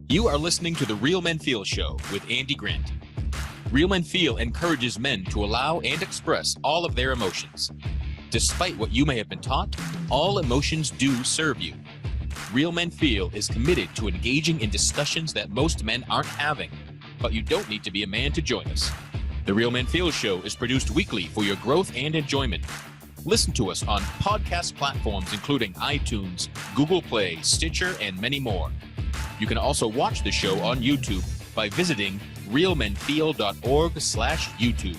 You are listening to The Real Men Feel Show with Andy Grant. Real Men Feel encourages men to allow and express all of their emotions. Despite what you may have been taught, all emotions do serve you. Real Men Feel is committed to engaging in discussions that most men aren't having, but you don't need to be a man to join us. The Real Men Feel Show is produced weekly for your growth and enjoyment. Listen to us on podcast platforms including iTunes, Google Play, Stitcher, and many more. You can also watch the show on YouTube by visiting realmenfeel.org/YouTube.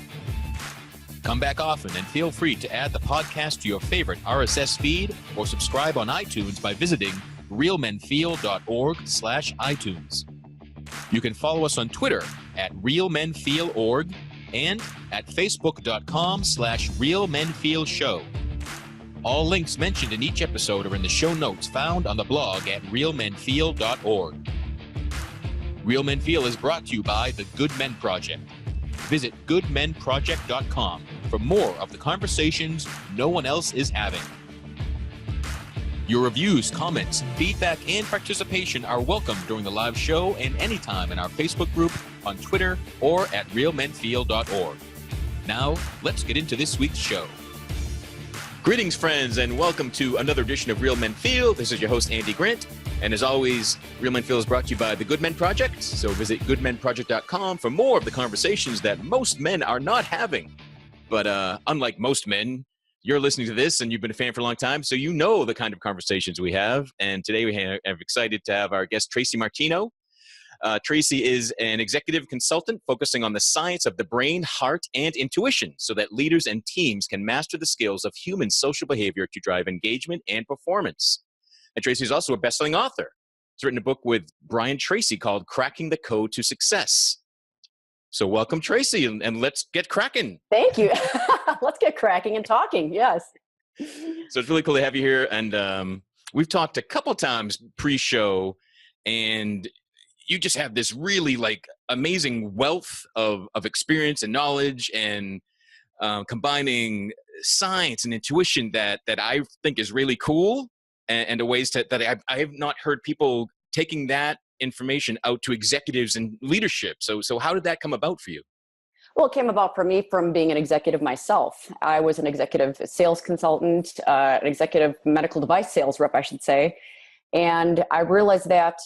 Come back often and feel free to add the podcast to your favorite RSS feed or subscribe on iTunes by visiting realmenfeel.org/iTunes. You can follow us on Twitter at realmenfeelorg and at facebook.com/realmenfeelshow. All links mentioned in each episode are in the show notes found on the blog at realmenfeel.org. Real Men Feel is brought to you by the Good Men Project. Visit goodmenproject.com for more of the conversations no one else is having. Your reviews, comments, feedback, and participation are welcome during the live show and anytime in our Facebook group, on Twitter, or at realmenfeel.org. Now, let's get into this week's show. Greetings, friends, and welcome to another edition of Real Men Feel. This is your host, Andy Grant. And as always, Real Men Feel is brought to you by the Good Men Project. So visit goodmenproject.com for more of the conversations that most men are not having. But unlike most men, you're listening to this and you've been a fan for a long time, so you know the kind of conversations we have. And today we are excited to have our guest, Tracy Martino. Tracy is an executive consultant focusing on the science of the brain, heart, and intuition so that leaders and teams can master the skills of human social behavior to drive engagement and performance. And Tracy is also a best-selling author. He's written a book with Brian Tracy called Cracking the Code to Success. So welcome, Tracy, and let's get cracking. Thank you. Let's get cracking and talking. Yes. So it's really cool to have you here. And we've talked a couple times pre-show, and you just have this really amazing wealth of experience and knowledge, and combining science and intuition that I think is really cool, and the ways that I have not heard people taking that information out to executives and leadership. So how did that come about for you? Well, it came about for me from being an executive myself. I was an executive sales consultant, an executive medical device sales rep, I should say. And I realized that,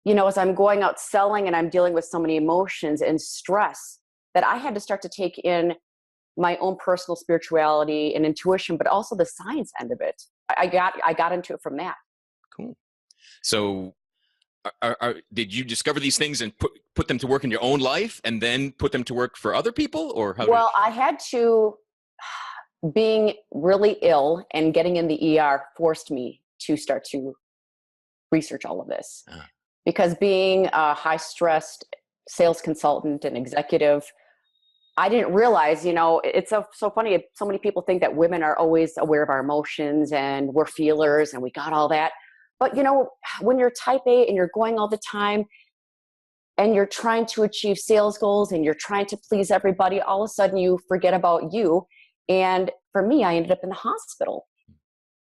as I'm going out selling and I'm dealing with so many emotions and stress, that I had to start to take in my own personal spirituality and intuition, but also the science end of it. I got into it from that. Cool. So did you discover these things and put them to work in your own life and then put them to work for other people? Or how? Well, I had to, being really ill and getting in the ER forced me to start to research all of this. Because being a high-stressed sales consultant and executive, I didn't realize, it's so funny. So many people think that women are always aware of our emotions and we're feelers and we got all that. But, when you're type A and you're going all the time and you're trying to achieve sales goals and you're trying to please everybody, all of a sudden you forget about you. And for me, I ended up in the hospital.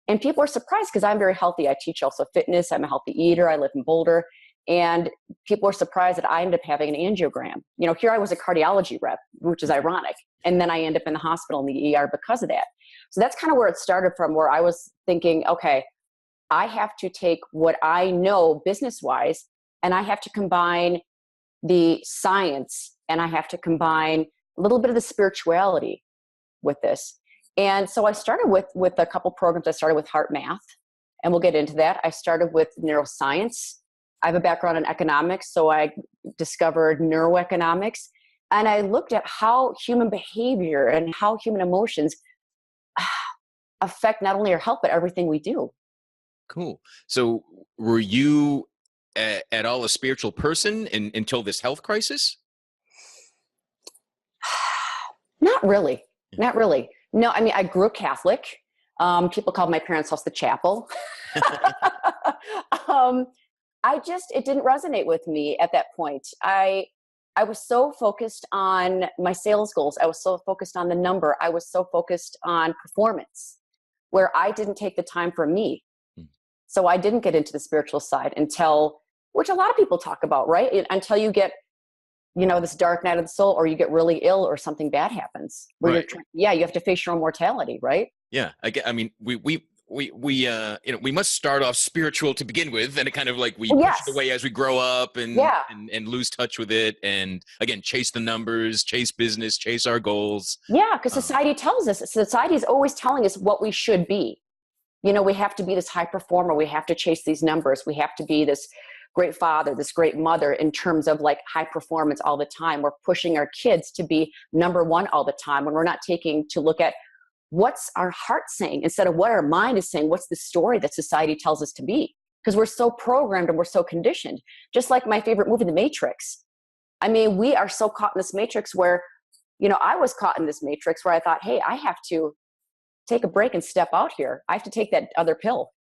And people are surprised because I'm very healthy. I teach also fitness. I'm a healthy eater. I live in Boulder. And people are surprised that I ended up having an angiogram. Here I was a cardiology rep, which is ironic. And then I end up in the hospital in the ER because of that. So that's kind of where it started from, where I was thinking, okay, I have to take what I know business-wise, and I have to combine the science, and I have to combine a little bit of the spirituality with this. And so I started with a couple programs. I started with heart math, and we'll get into that. I started with neuroscience. I have a background in economics, so I discovered neuroeconomics. And I looked at how human behavior and how human emotions affect not only our health, but everything we do. Cool. So were you at all a spiritual person until this health crisis? Not really. Not really. No, I mean, I grew up Catholic. People called my parents' house the chapel. It didn't resonate with me at that point. I was so focused on my sales goals. I was so focused on the number. I was so focused on performance, where I didn't take the time for me. So I didn't get into the spiritual side until which a lot of people talk about, right? Until you get, this dark night of the soul, or you get really ill, or something bad happens. Where Right. you have to face your own mortality, right? Yeah. I mean, we must start off spiritual to begin with, and it kind of like we push Yes. it away as we grow up and, Yeah. and lose touch with it. And again, chase the numbers, chase business, chase our goals. Yeah. Because society tells us, society is always telling us what we should be. We have to be this high performer. We have to chase these numbers. We have to be this great father, this great mother, in terms of like high performance all the time. We're pushing our kids to be number one all the time, when we're not taking to look at what's our heart saying instead of what our mind is saying. What's the story that society tells us to be? Because we're so programmed and we're so conditioned. Just like my favorite movie, The Matrix. I mean, we are so caught in this matrix where, I was caught in this matrix where I thought, hey, I have to take a break and step out here. I have to take that other pill.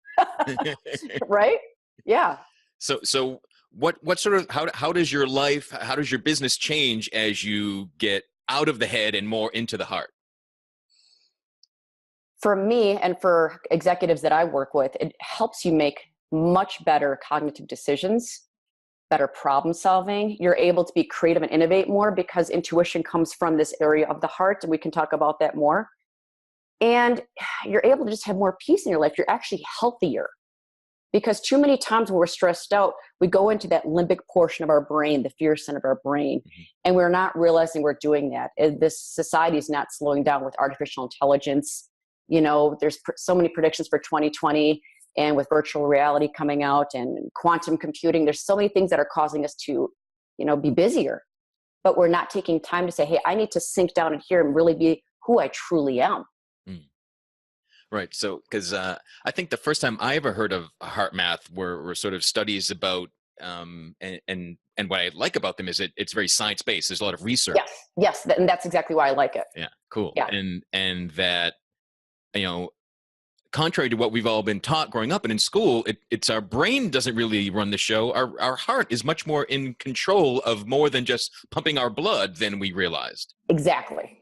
Right? Yeah. So what sort of, how does your life, how does your business change as you get out of the head and more into the heart? For me and for executives that I work with, it helps you make much better cognitive decisions, better problem solving. You're able to be creative and innovate more because intuition comes from this area of the heart, and we can talk about that more. And you're able to just have more peace in your life. You're actually healthier. Because too many times when we're stressed out, we go into that limbic portion of our brain, the fear center of our brain, and we're not realizing we're doing that. This society is not slowing down with artificial intelligence. There's so many predictions for 2020, and with virtual reality coming out and quantum computing, there's so many things that are causing us to, be busier. But we're not taking time to say, hey, I need to sink down in here and really be who I truly am. Right. So, because I think the first time I ever heard of heart math were sort of studies about, and what I like about them is it's very science based. There's a lot of research. Yes, and that's exactly why I like it. Yeah, cool. Yeah. And that, contrary to what we've all been taught growing up and in school, it's our brain doesn't really run the show. Our heart is much more in control of more than just pumping our blood than we realized. Exactly.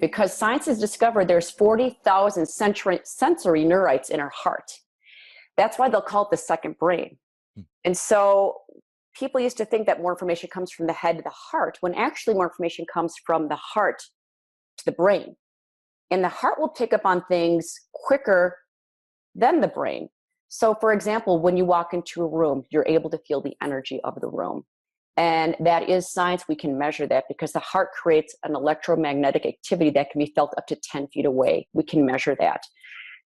Because science has discovered there's 40,000 sensory neurites in our heart. That's why they'll call it the second brain. And so people used to think that more information comes from the head to the heart, when actually more information comes from the heart to the brain. And the heart will pick up on things quicker than the brain. So for example, when you walk into a room, you're able to feel the energy of the room. And that is science. We can measure that because the heart creates an electromagnetic activity that can be felt up to 10 feet away. We can measure that.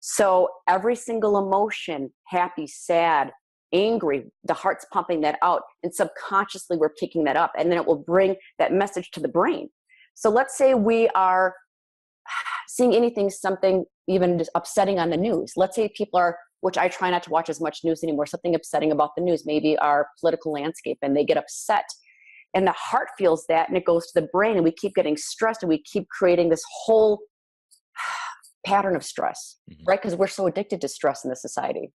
So every single emotion, happy, sad, angry, the heart's pumping that out, and subconsciously we're picking that up, and then it will bring that message to the brain. So let's say we are seeing something even just upsetting on the news. Let's say people are, which I try not to watch as much news anymore, something upsetting about the news, maybe our political landscape, and they get upset. And the heart feels that, and it goes to the brain, and we keep getting stressed, and we keep creating this whole pattern of stress, right? Because we're so addicted to stress in this society.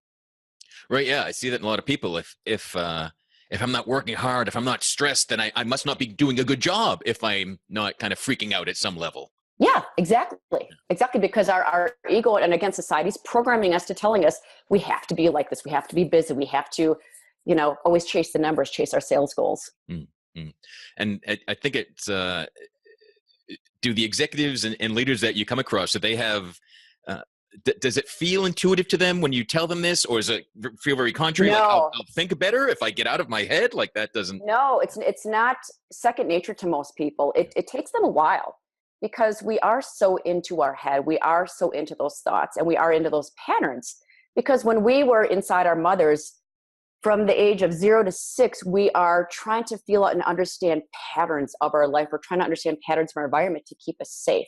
Right. Yeah. I see that in a lot of people. If I'm not working hard, if I'm not stressed, then I must not be doing a good job if I'm not kind of freaking out at some level. Yeah, exactly. Because our ego, and again, society's programming us to telling us we have to be like this. We have to be busy. We have to, always chase the numbers, chase our sales goals. Mm-hmm. And I think it's, do the executives and leaders that you come across, do they have, does it feel intuitive to them when you tell them this, or does it feel very contrary? No. Like I'll think better if I get out of my head? Like that doesn't. No, it's not second nature to most people. It takes them a while, because we are so into our head. We are so into those thoughts, and we are into those patterns. Because when we were inside our mothers, from the age of 0 to 6, we are trying to feel out and understand patterns of our life. We're trying to understand patterns of our environment to keep us safe,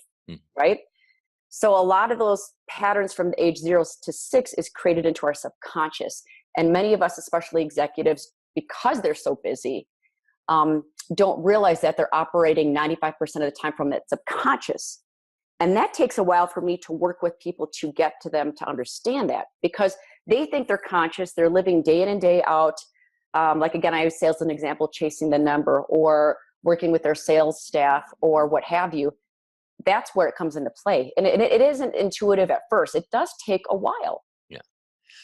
right? So a lot of those patterns from the age 0 to 6 is created into our subconscious. And many of us, especially executives, because they're so busy, don't realize that they're operating 95% of the time from that subconscious. And that takes a while for me to work with people to get to them to understand that, because they think they're conscious. They're living day in and day out. Like, again, I use sales as an example, chasing the number or working with their sales staff or what have you. That's where it comes into play. And it isn't intuitive at first. It does take a while. Yeah.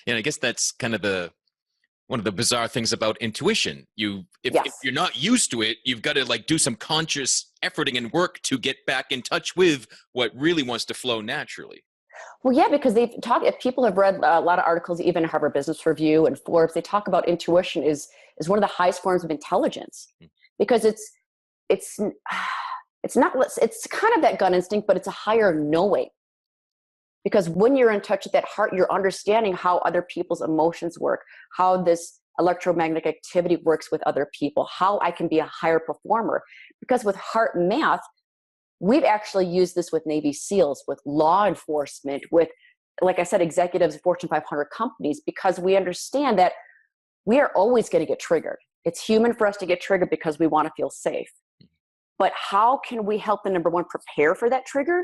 And I guess that's kind of one of the bizarre things about intuition. If you're not used to it, you've got to like do some conscious efforting and work to get back in touch with what really wants to flow naturally. Well, yeah, because if people have read a lot of articles, even Harvard Business Review and Forbes, they talk about intuition is one of the highest forms of intelligence, because it's not, it's kind of that gut instinct, but it's a higher knowing. Because when you're in touch with that heart, you're understanding how other people's emotions work, how this electromagnetic activity works with other people, how I can be a higher performer. Because with heart math, we've actually used this with Navy SEALs, with law enforcement, with, like I said, executives of Fortune 500 companies, because we understand that we are always going to get triggered. It's human for us to get triggered because we want to feel safe. But how can we help the number one prepare for that trigger?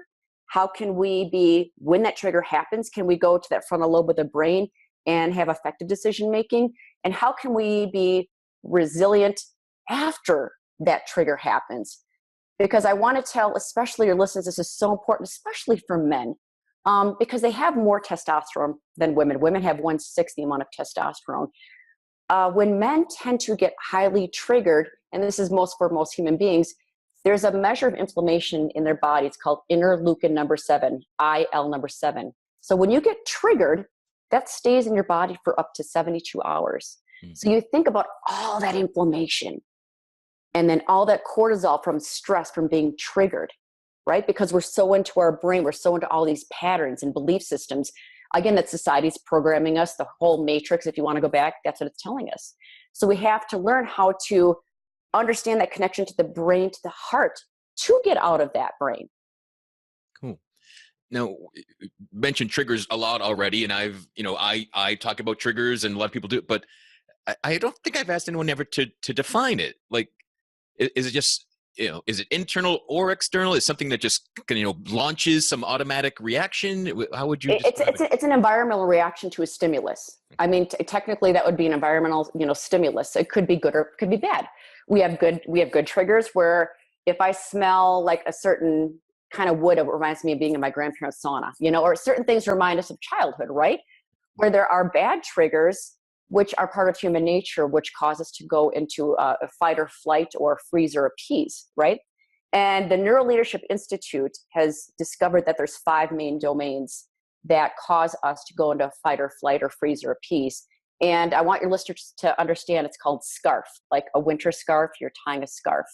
How can we be, when that trigger happens, can we go to that frontal lobe of the brain and have effective decision making? And how can we be resilient after that trigger happens? Because I want to tell, especially your listeners, this is so important, especially for men, because they have more testosterone than women. Women have 1/6 the amount of testosterone. When men tend to get highly triggered, and this is for most human beings, there's a measure of inflammation in their body. It's called interleukin number 7, IL number 7. So when you get triggered, that stays in your body for up to 72 hours. So you think about all that inflammation and then all that cortisol from stress, from being triggered, right? Because we're so into our brain, we're so into all these patterns and belief systems. Again, that society's programming us, the whole matrix, if you want to go back, that's what it's telling us. So we have to learn how to understand that connection to the brain, to the heart, to get out of that brain. Cool. Now, you mentioned triggers a lot already, and I talk about triggers, and a lot of people do, but I don't think I've asked anyone ever to define it. Like, is it just, is it internal or external? Is something that just, launches some automatic reaction? How would you describe it? It's an environmental reaction to a stimulus. I mean, technically that would be an environmental, stimulus. It could be good or it could be bad. We have good triggers where if I smell like a certain kind of wood, it reminds me of being in my grandparents' sauna, or certain things remind us of childhood, right? Where there are bad triggers, which are part of human nature, which cause us to go into a fight or flight or freeze or appease, right? And the Neuroleadership Institute has discovered that there's 5 main domains that cause us to go into fight or flight or freeze or appease. And I want your listeners to understand it's called SCARF, like a winter scarf, you're tying a scarf.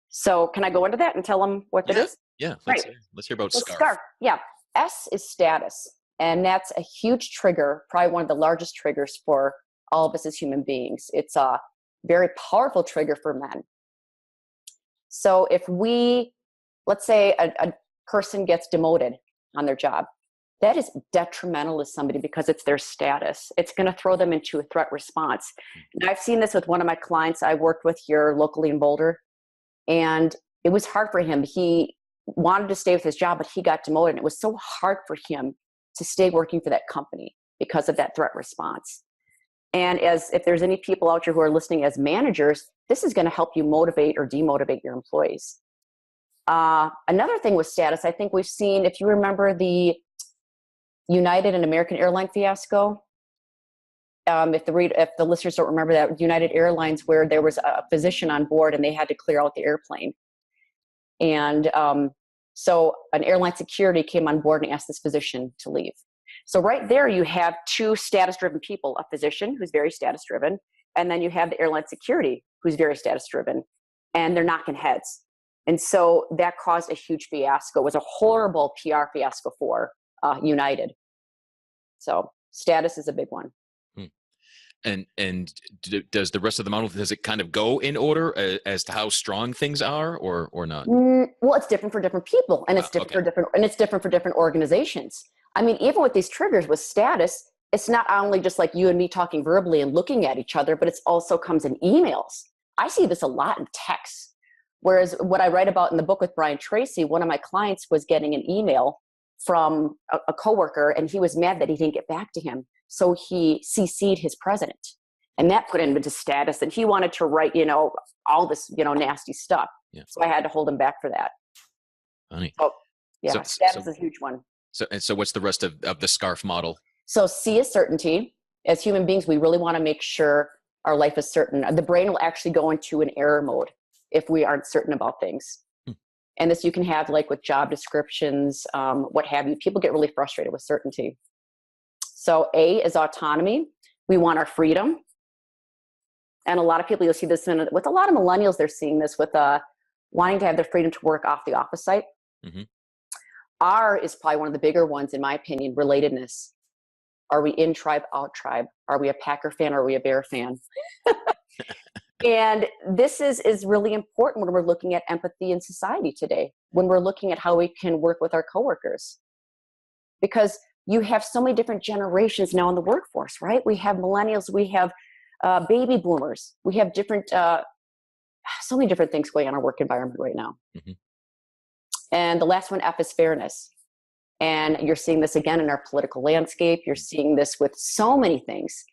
So can I go into that and tell them what that is? Yeah, let's hear about SCARF. SCARF, yeah. S is status. And that's a huge trigger, probably one of the largest triggers for all of us as human beings. It's a very powerful trigger for men. So if let's say a person gets demoted on their job, that is detrimental to somebody because it's their status. It's going to throw them into a threat response. And I've seen this with one of my clients I worked with here locally in Boulder. And it was hard for him. He wanted to stay with his job, but he got demoted. And it was so hard for him to stay working for that company because of that threat response. And if there's any people out here who are listening as managers, this is going to help you motivate or demotivate your employees. Another thing with status, I think we've seen, if you remember the United and American airline fiasco, if the listeners don't remember that, United Airlines, where there was a physician on board and they had to clear out the airplane. And so an airline security came on board and asked this physician to leave. So right there you have 2 status-driven people, a physician who's very status-driven, and then you have the airline security who's very status-driven, and they're knocking heads. And so that caused a huge fiasco. It was a horrible PR fiasco for United. So status is a big one. And does the rest of the model, does it kind of go in order as to how strong things are or not? Well, it's different for different people, and it's different for different organizations. I mean, even with these triggers with status, it's not only just like you and me talking verbally and looking at each other, but it's also comes in emails. I see this a lot in texts. Whereas what I write about in the book with Brian Tracy, one of my clients was getting an email from a coworker, and he was mad that he didn't get back to him. So he CC'd his president, and that put him into status, and he wanted to write, all this, nasty stuff. Yeah. So I had to hold him back for that. Funny. So, yeah, status is a huge one. So what's the rest of the SCARF model? So C is certainty. As human beings, we really want to make sure our life is certain. The brain will actually go into an error mode if we aren't certain about things. And this you can have like with job descriptions, what have you. People get really frustrated with certainty. So A is autonomy. We want our freedom. And a lot of people, you'll see this with a lot of millennials, they're seeing this with wanting to have their freedom to work off the office site. Mm-hmm. R is probably one of the bigger ones, in my opinion, relatedness. Are we in tribe, out tribe? Are we a Packer fan or are we a Bear fan? And this is really important when we're looking at empathy in society today, when we're looking at how we can work with our coworkers. Because you have so many different generations now in the workforce, right? We have millennials, we have baby boomers, we have different, so many different things going on in our work environment right now. Mm-hmm. And the last one, F, is fairness. And you're seeing this again in our political landscape. You're seeing this with so many things.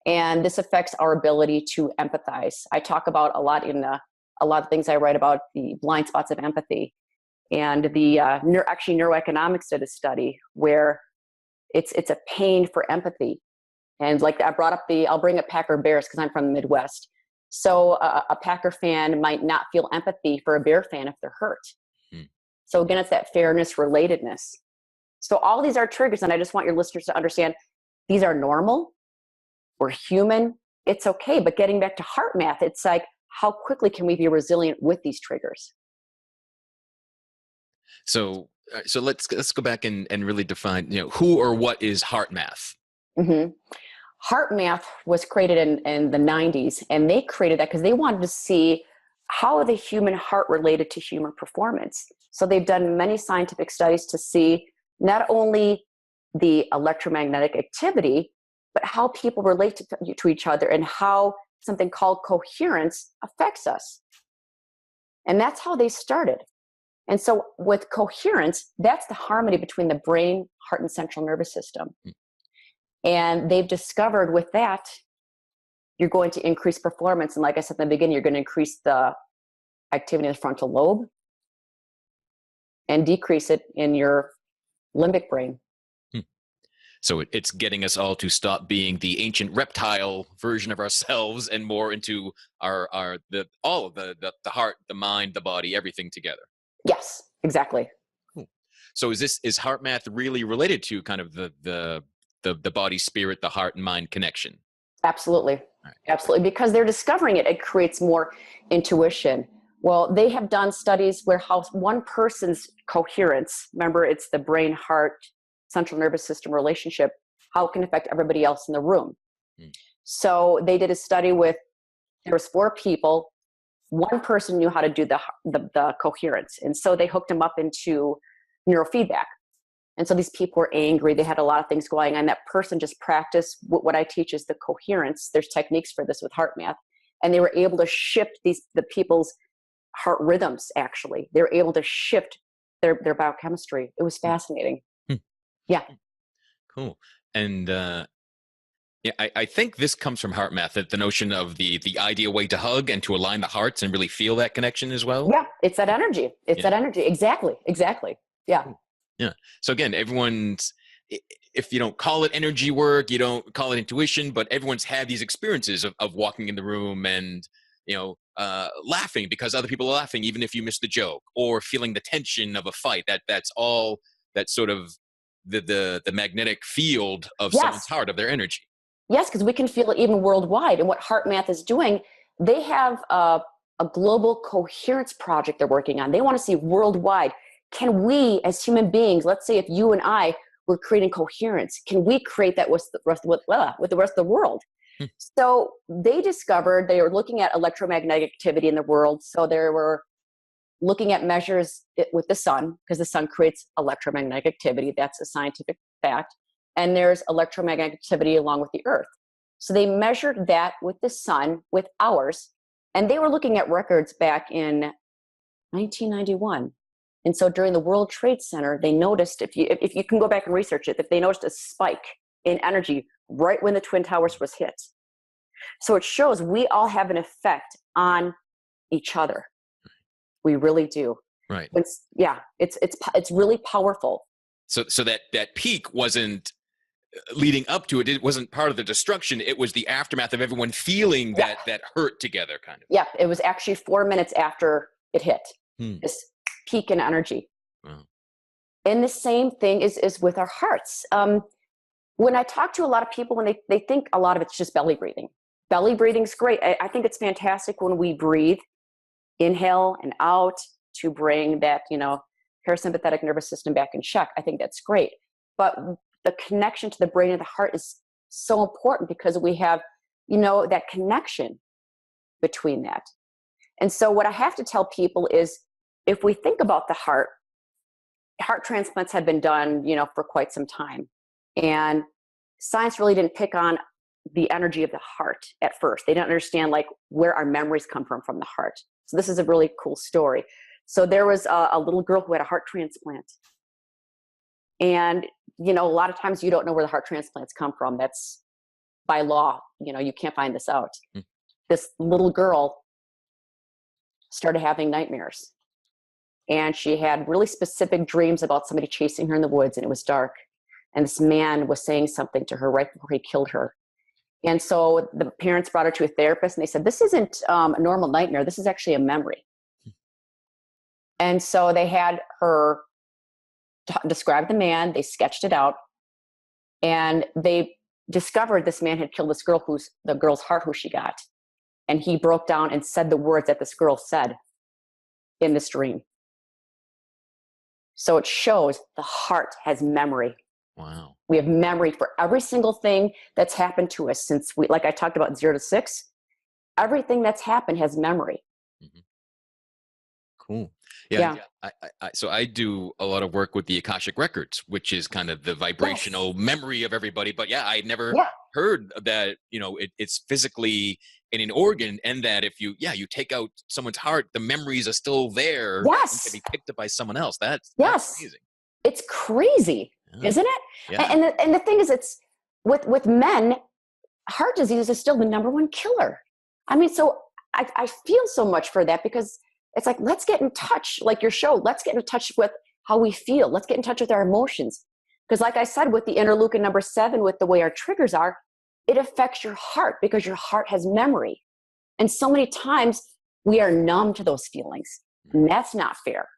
And this affects our ability to empathize. I talk about a lot in a lot of things I write about the blind spots of empathy. And the neuroeconomics did a study where it's a pain for empathy. And like I brought up I'll bring up Packer Bears because I'm from the Midwest. So a Packer fan might not feel empathy for a Bear fan if they're hurt. Hmm. So again, it's that fairness, relatedness. So all these are triggers, and I just want your listeners to understand these are normal. We're human. It's okay. But getting back to heart math, it's like, how quickly can we be resilient with these triggers? So let's go back and really define, who or what is heart math? Mm-hmm. Heart math was created in the 90s, and they created that because they wanted to see how the human heart related to human performance. So they've done many scientific studies to see not only the electromagnetic activity, but how people relate to each other and how something called coherence affects us. And that's how they started. And so with coherence, that's the harmony between the brain, heart, and central nervous system. And they've discovered with that, you're going to increase performance. And like I said in the beginning, you're going to increase the activity in the frontal lobe and decrease it in your limbic brain. So it's getting us all to stop being the ancient reptile version of ourselves and more into all of the heart, the mind, the body, everything together. Yes, exactly. Cool. So is heart math really related to kind of the body, spirit, the heart and mind connection? Absolutely. Right. Absolutely. Because they're discovering it creates more intuition. Well, they have done studies where how one person's coherence, remember it's the brain, heart, central nervous system relationship, how it can affect everybody else in the room. So they did a study there was 4 people. One person knew how to do the coherence. And so they hooked them up into neurofeedback. And so these people were angry. They had a lot of things going on. That person just practiced what I teach is the coherence. There's techniques for this with heart math. And they were able to shift the people's heart rhythms, actually. They were able to shift their biochemistry. It was fascinating. Yeah. Cool. And I think this comes from heart math, that the notion of the ideal way to hug and to align the hearts and really feel that connection as well. Yeah, it's that energy. That energy. Exactly. Yeah. Cool. Yeah. So again, if you don't call it energy work, you don't call it intuition, but everyone's had these experiences of walking in the room and, laughing because other people are laughing, even if you miss the joke, or feeling the tension of a fight. That's all that sort of the magnetic field of someone's heart, of their energy. Yes, because we can feel it even worldwide. And what heart math is doing, they have a global coherence project they're working on. They want to see worldwide, can we as human beings, let's say if you and I were creating coherence, can we create that with the rest of the world? So they discovered, they were looking at electromagnetic activity in the world. So they were looking at measures with the sun, because the sun creates electromagnetic activity. That's a scientific fact. And there's electromagnetic activity along with the earth. So they measured that with the sun, with ours. And they were looking at records back in 1991. And so during the World Trade Center, they noticed, if you can go back and research it, that they noticed a spike in energy right when the Twin Towers was hit. So it shows we all have an effect on each other. We really do. Right. It's really powerful. So that peak wasn't leading up to it, it wasn't part of the destruction. It was the aftermath of everyone feeling Yeah. that hurt together, kind of. Yeah, it was actually 4 minutes after it hit, Hmm. this peak in energy. Wow. And the same thing is with our hearts. When I talk to a lot of people, when they think a lot of it's just belly breathing. Belly breathing's great. I think it's fantastic when we breathe, inhale and out, to bring that, parasympathetic nervous system back in check. I think that's great. But the connection to the brain and the heart is so important, because we have, that connection between that. And so what I have to tell people is, if we think about the heart transplants have been done, for quite some time. And science really didn't pick on the energy of the heart at first. They didn't understand where our memories come from the heart. So this is a really cool story. So there was a little girl who had a heart transplant. And, a lot of times you don't know where the heart transplants come from. That's by law, you can't find this out. Mm. This little girl started having nightmares. And she had really specific dreams about somebody chasing her in the woods, and it was dark. And this man was saying something to her right before he killed her. And so the parents brought her to a therapist, and they said, this isn't a normal nightmare. This is actually a memory. And so they had her describe the man. They sketched it out. And they discovered this man had killed this girl, who's the girl's heart, who she got. And he broke down and said the words that this girl said in this dream. So it shows the heart has memory. Wow. We have memory for every single thing that's happened to us since like I talked about 0 to 6, everything that's happened has memory. Mm-hmm. Cool. Yeah. So I do a lot of work with the Akashic Records, which is kind of the vibrational memory of everybody. But I'd never heard that, it's physically in an organ, and that if you take out someone's heart, the memories are still there. Yes. And can be picked up by someone else. That's amazing. It's crazy, isn't it? Yeah. And the thing is, it's with men, heart disease is still the number one killer. I mean, so I feel so much for that, because it's like, let's get in touch, like your show, let's get in touch with how we feel. Let's get in touch with our emotions. Because like I said, with the interleukin number 7, with the way our triggers are, it affects your heart, because your heart has memory. And so many times we are numb to those feelings. And that's not fair.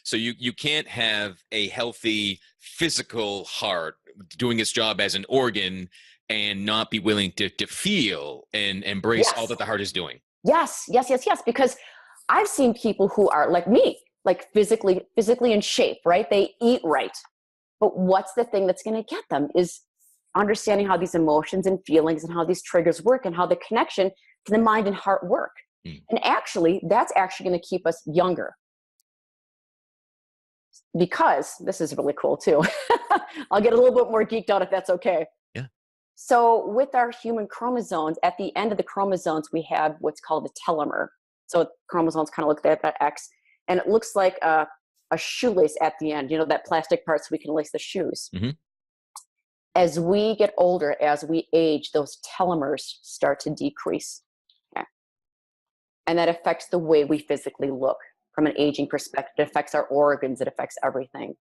So you can't have a healthy physical heart doing its job as an organ and not be willing to feel and embrace all that the heart is doing. Yes. Because I've seen people who are like me, like physically in shape, right? They eat right. But what's the thing that's going to get them is understanding how these emotions and feelings and how these triggers work, and how the connection to the mind and heart work. And actually, that's actually going to keep us younger. Because this is really cool too. I'll get a little bit more geeked out if that's okay. Yeah. So with our human chromosomes, at the end of the chromosomes, we have what's called the telomere. So chromosomes kind of look at that X, and it looks like a shoelace at the end, that plastic part, so we can lace the shoes. Mm-hmm. As we get older, as we age, those telomeres start to decrease. Okay. And that affects the way we physically look. From an aging perspective, it affects our organs, it affects everything.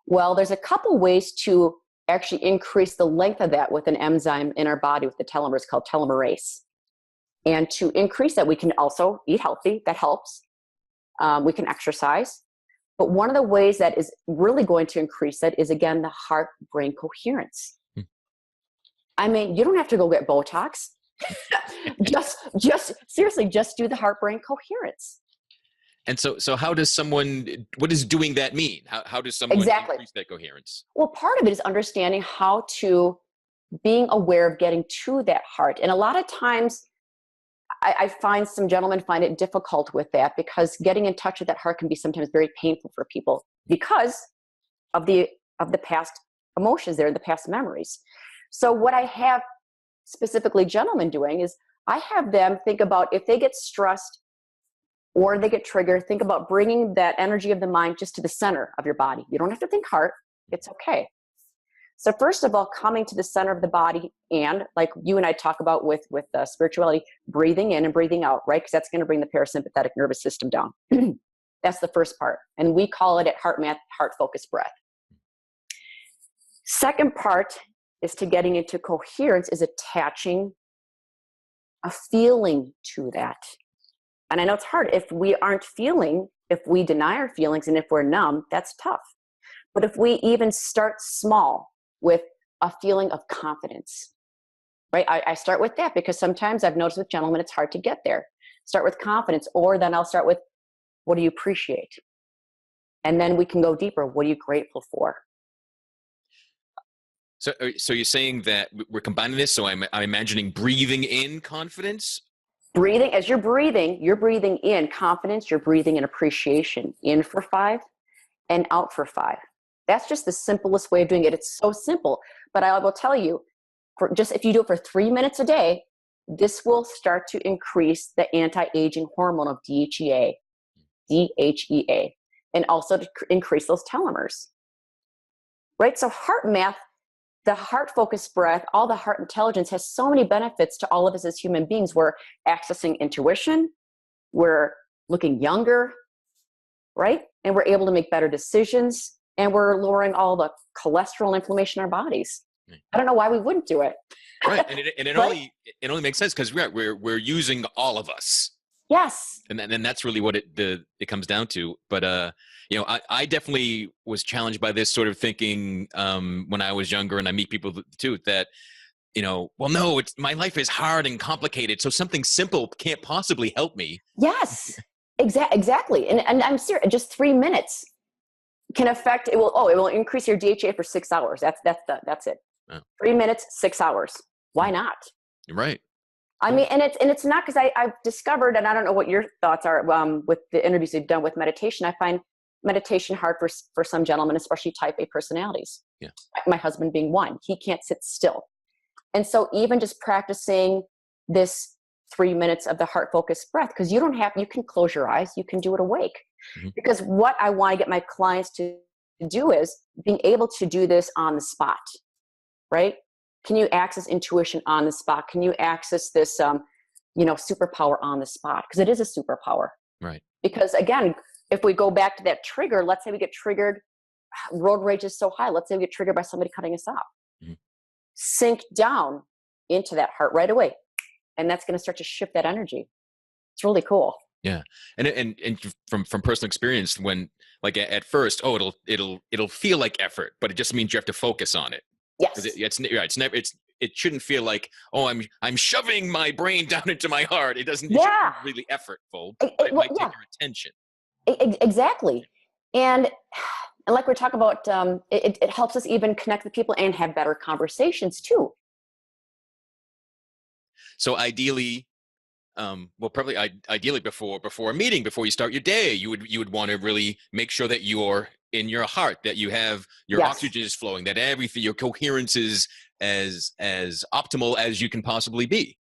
Well, there's a couple ways to actually increase the length of that with an enzyme in our body with the telomeres called telomerase. And to increase that, we can also eat healthy. That helps. We can exercise. But one of the ways that is really going to increase that is, again, the heart-brain coherence. I mean, you don't have to go get Botox. just seriously, just do the heart-brain coherence. And so how does what does doing that mean? How does someone increase that coherence? Well, part of it is understanding how to, being aware of getting to that heart. And a lot of times I find some gentlemen find it difficult with that, because getting in touch with that heart can be sometimes very painful for people because of the past emotions there, the past memories. So what I have specifically gentlemen doing is I have them think about, if they get stressed or they get triggered, think about bringing that energy of the mind just to the center of your body. You don't have to think heart. It's okay. So first of all, coming to the center of the body, and like you and I talk about with spirituality, breathing in and breathing out, right? Because that's going to bring the parasympathetic nervous system down. That's the first part. And we call it at HeartMath, heart focused breath. Second part is to getting into coherence is attaching a feeling to that. And I know it's hard. If we aren't feeling, if we deny our feelings and if we're numb, that's tough. But if we even start small with a feeling of confidence, right? I start with that because sometimes I've noticed with gentlemen, it's hard to get there. Start with confidence, or then I'll start with, what do you appreciate? And then we can go deeper. What are you grateful for? So you're saying that we're combining this. So I'm imagining breathing in confidence. Breathing, as you're breathing in confidence, you're breathing in appreciation, in for 5 and out for 5. That's just the simplest way of doing it. It's so simple, but I will tell you, if you do it for 3 minutes a day, this will start to increase the anti-aging hormone of DHEA, and also to increase those telomeres, right? So heart math, the heart focused breath, all the heart intelligence has so many benefits to all of us as human beings. We're accessing intuition, we're looking younger, right? And we're able to make better decisions, and we're lowering all the cholesterol and inflammation in our bodies. I don't know why we wouldn't do it. Right, and it right? only makes sense because we're using all of us. Yes. And that's really what it comes down to. But I definitely was challenged by this sort of thinking when I was younger, and I meet people too that well, no, my life is hard and complicated, so something simple can't possibly help me. Yes, exactly. And I'm serious. Just 3 minutes can affect it. Will increase your DHA for 6 hours. That's it. Oh. 3 minutes, 6 hours. Why not? You're right. I mean, and it's not, because I've discovered, and I don't know what your thoughts are with the interviews we've done with meditation. I find meditation hard for some gentlemen, especially type A personalities. Yeah. My husband being one, he can't sit still. And so even just practicing this 3 minutes of the heart focused breath, because you can close your eyes, you can do it awake. Mm-hmm. Because what I want to get my clients to do is being able to do this on the spot, right? Can you access intuition on the spot? Can you access this, superpower on the spot? Because it is a superpower. Right. Because again, if we go back to that trigger, let's say we get triggered, road rage is so high. Let's say we get triggered by somebody cutting us off. Mm-hmm. Sink down into that heart right away. And that's going to start to shift that energy. It's really cool. Yeah. And from personal experience, when like at first, it'll feel like effort, but it just means you have to focus on it. Yes. It shouldn't feel like, I'm shoving my brain down into my heart. It doesn't yeah. It shouldn't be really effortful. It might take your attention. Exactly. And like we're talking about, it helps us even connect with people and have better conversations too. So ideally, ideally before a meeting, before you start your day, you would want to really make sure that you're in your heart, that you have your oxygen is flowing, that everything, your coherence is as optimal as you can possibly be.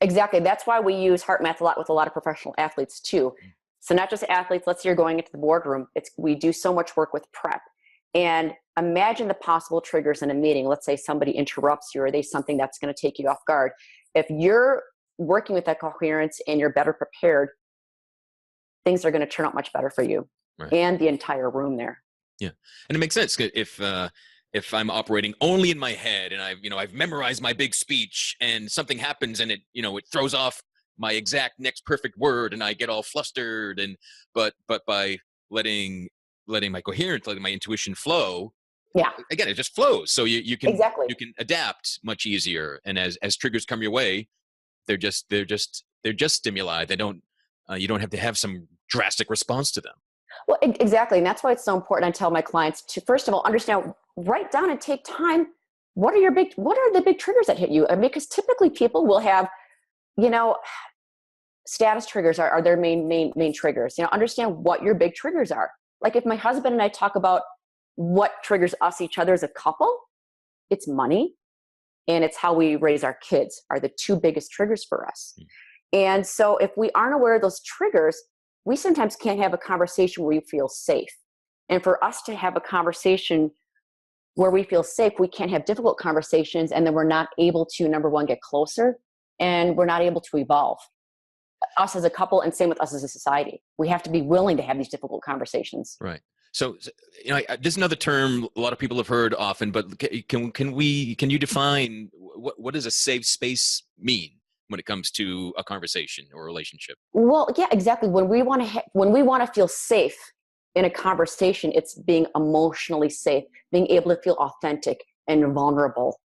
Exactly. That's why we use heart math a lot with a lot of professional athletes too. So not just athletes, let's say you're going into the boardroom. We do so much work with prep. And imagine the possible triggers in a meeting. Let's say somebody interrupts you, or there's something that's going to take you off guard. If you're working with that coherence and you're better prepared, things are going to turn out much better for you. Right. And the entire room there. Yeah. And it makes sense if I'm operating only in my head and I've memorized my big speech and something happens and it throws off my exact next perfect word and I get all flustered, but by letting my coherence, letting my intuition flow, again, it just flows. So you can adapt much easier. And as triggers come your way, they're just stimuli. They don't you don't have to have some drastic response to them. Well, exactly. And that's why it's so important. I tell my clients to, first of all, understand, write down and take time. What are the big triggers that hit you? Because typically people will have, status triggers are their main triggers. Understand what your big triggers are. Like if my husband and I talk about what triggers each other as a couple, it's money and it's how we raise our kids are the two biggest triggers for us. And so if we aren't aware of those triggers, we sometimes can't have a conversation where we feel safe. And for us to have a conversation where we feel safe, we can't have difficult conversations, and then we're not able to, number one, get closer, and we're not able to evolve. Us as a couple, and same with us as a society. We have to be willing to have these difficult conversations. Right. So, this is another term a lot of people have heard often, but can you define what does a safe space mean when it comes to a conversation or a relationship? Well, yeah, exactly. When we want to when we want to feel safe in a conversation, it's being emotionally safe, being able to feel authentic and vulnerable.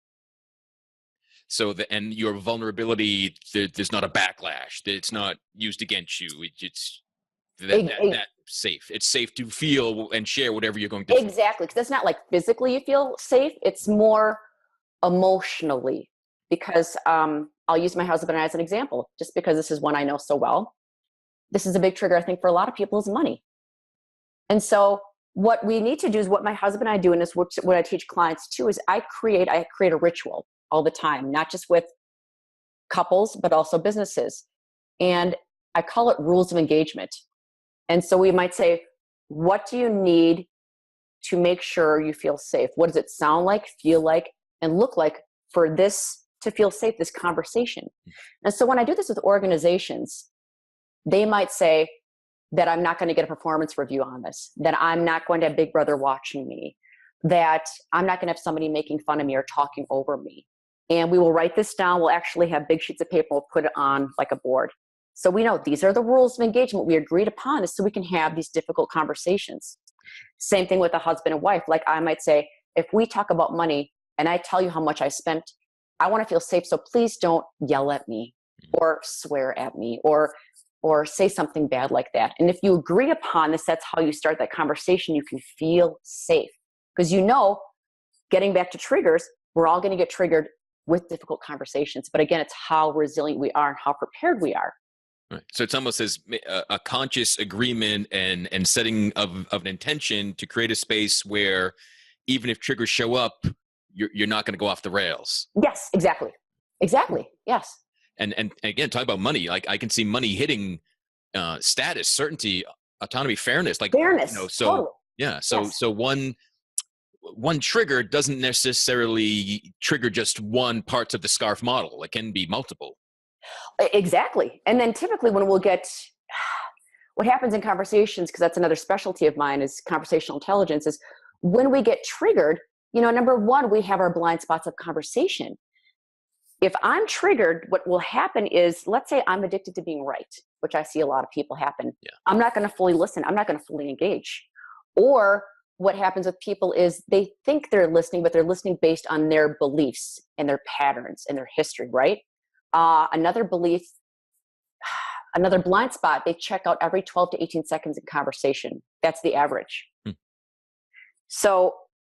So and your vulnerability, there's not a backlash. It's not used against you. It's that safe. It's safe to feel and share whatever you're going to feel. Exactly, because it's not like physically you feel safe. It's more emotionally. Because I'll use my husband as an example, just because this is one I know so well. This is a big trigger, I think, for a lot of people, is money. And so what we need to do is what my husband and I do, and this what I teach clients too, is I create a ritual all the time, not just with couples, but also businesses. And I call it rules of engagement. And so we might say, what do you need to make sure you feel safe? What does it sound like, feel like, and look like for this to feel safe, this conversation? And so when I do this with organizations, they might say that I'm not going to get a performance review on this, that I'm not going to have Big Brother watching me, that I'm not going to have somebody making fun of me or talking over me. And we will write this down. We'll actually have big sheets of paper. We'll put it on like a board. So we know these are the rules of engagement we agreed upon, is so we can have these difficult conversations. Same thing with a husband and wife. Like I might say, if we talk about money and I tell you how much I spent, I want to feel safe. So please don't yell at me or swear at me or say something bad like that. And if you agree upon this, that's how you start that conversation. You can feel safe because getting back to triggers, we're all going to get triggered with difficult conversations. But again, it's how resilient we are and how prepared we are. Right. So it's almost as a conscious agreement and setting of an intention to create a space where even if triggers show up, you're not going to go off the rails. Yes, exactly. Exactly. Yes. And again, talking about money, like I can see money hitting status, certainty, autonomy, fairness, like fairness. Totally. Yeah. So yes. So one trigger doesn't necessarily trigger just one parts of the scarf model. It can be multiple. Exactly. And then typically when we'll get, what happens in conversations, because that's another specialty of mine, is conversational intelligence, is when we get triggered, number one, we have our blind spots of conversation. If I'm triggered, what will happen is, let's say I'm addicted to being right, which I see a lot of people happen. Yeah. I'm not going to fully listen. I'm not going to fully engage. Or what happens with people is they think they're listening, but they're listening based on their beliefs and their patterns and their history, right? Another belief, another blind spot, they check out every 12 to 18 seconds in conversation. That's the average. So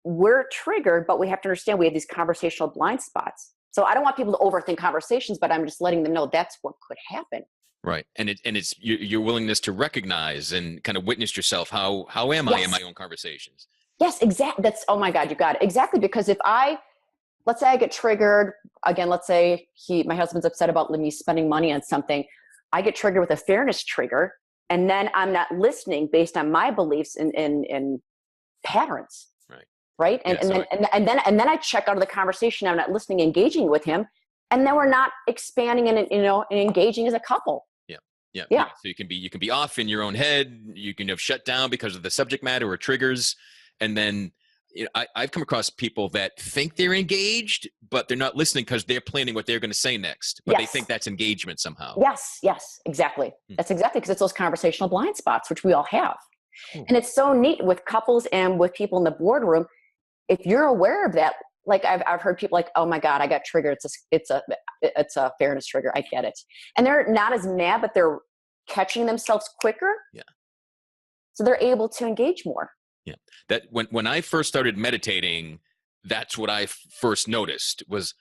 we're triggered, but we have to understand we have these conversational blind spots. So I don't want people to overthink conversations, but I'm just letting them know that's what could happen. Right. And it's your willingness to recognize and kind of witness yourself. How am I in my own conversations? Yes, exactly. That's, oh my God, you got it. Exactly. Because let's say I get triggered again, let's say my husband's upset about me spending money on something. I get triggered with a fairness trigger, and then I'm not listening based on my beliefs and patterns. Right. And then I check out of the conversation. I'm not listening, engaging with him. And then we're not expanding and engaging as a couple. Yeah. So you can be off in your own head. You can have shut down because of the subject matter or triggers. And then I've come across people that think they're engaged, but they're not listening because they're planning what they're going to say next. But they think that's engagement somehow. Yes, exactly. That's exactly, because it's those conversational blind spots, which we all have. And it's so neat with couples and with people in the boardroom. If you're aware of that, like I've heard people like, oh my God, I got triggered. It's a fairness trigger. I get it. And they're not as mad, but they're catching themselves quicker. Yeah. So they're able to engage more. Yeah. That when I first started meditating, that's what I first noticed was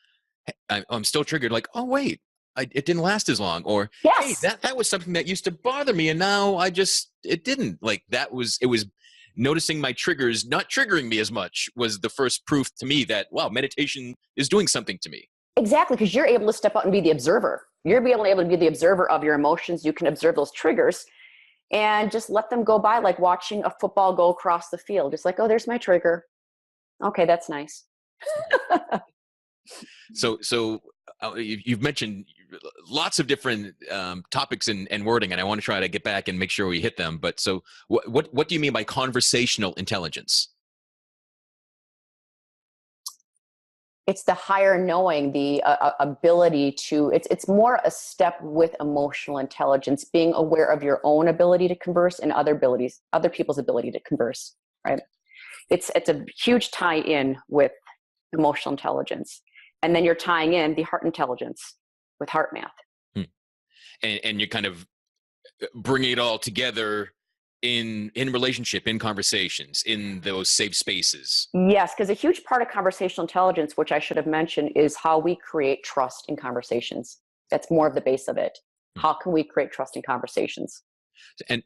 I'm still triggered. Like, oh wait, it didn't last as long. Or hey, that was something that used to bother me, and now it didn't. Like it was noticing my triggers not triggering me as much was the first proof to me that, wow, meditation is doing something to me. Exactly, because you're able to step out and be the observer. You're able to be the observer of your emotions. You can observe those triggers and just let them go by, like watching a football go across the field. Just like, oh, there's my trigger. Okay, that's nice. So you've mentioned lots of different topics and wording, and I want to try to get back and make sure we hit them. But so what do you mean by conversational intelligence? It's the higher knowing, the ability to, it's more a step with emotional intelligence, being aware of your own ability to converse and other people's ability to converse, right? It's a huge tie-in with emotional intelligence. And then you're tying in the heart intelligence with heart math. And you're kind of bringing it all together in relationship, in conversations, in those safe spaces. Yes, because a huge part of conversational intelligence, which I should have mentioned, is how we create trust in conversations. That's more of the base of it. How can we create trust in conversations? And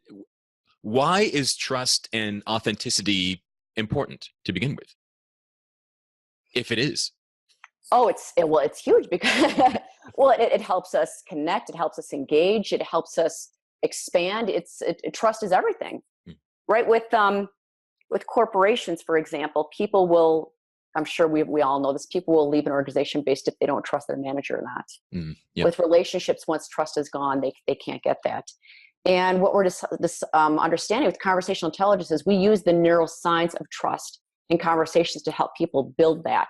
why is trust and authenticity important to begin with, if it is? Oh, it's huge because it helps us connect, it helps us engage, it helps us expand. Trust is everything, right? With corporations, for example, people will, I'm sure we all know this, people will leave an organization based if they don't trust their manager or not. Yep. With relationships, once trust is gone, they can't get that. And what we're understanding with conversational intelligence is we use the neuroscience of trust in conversations to help people build that.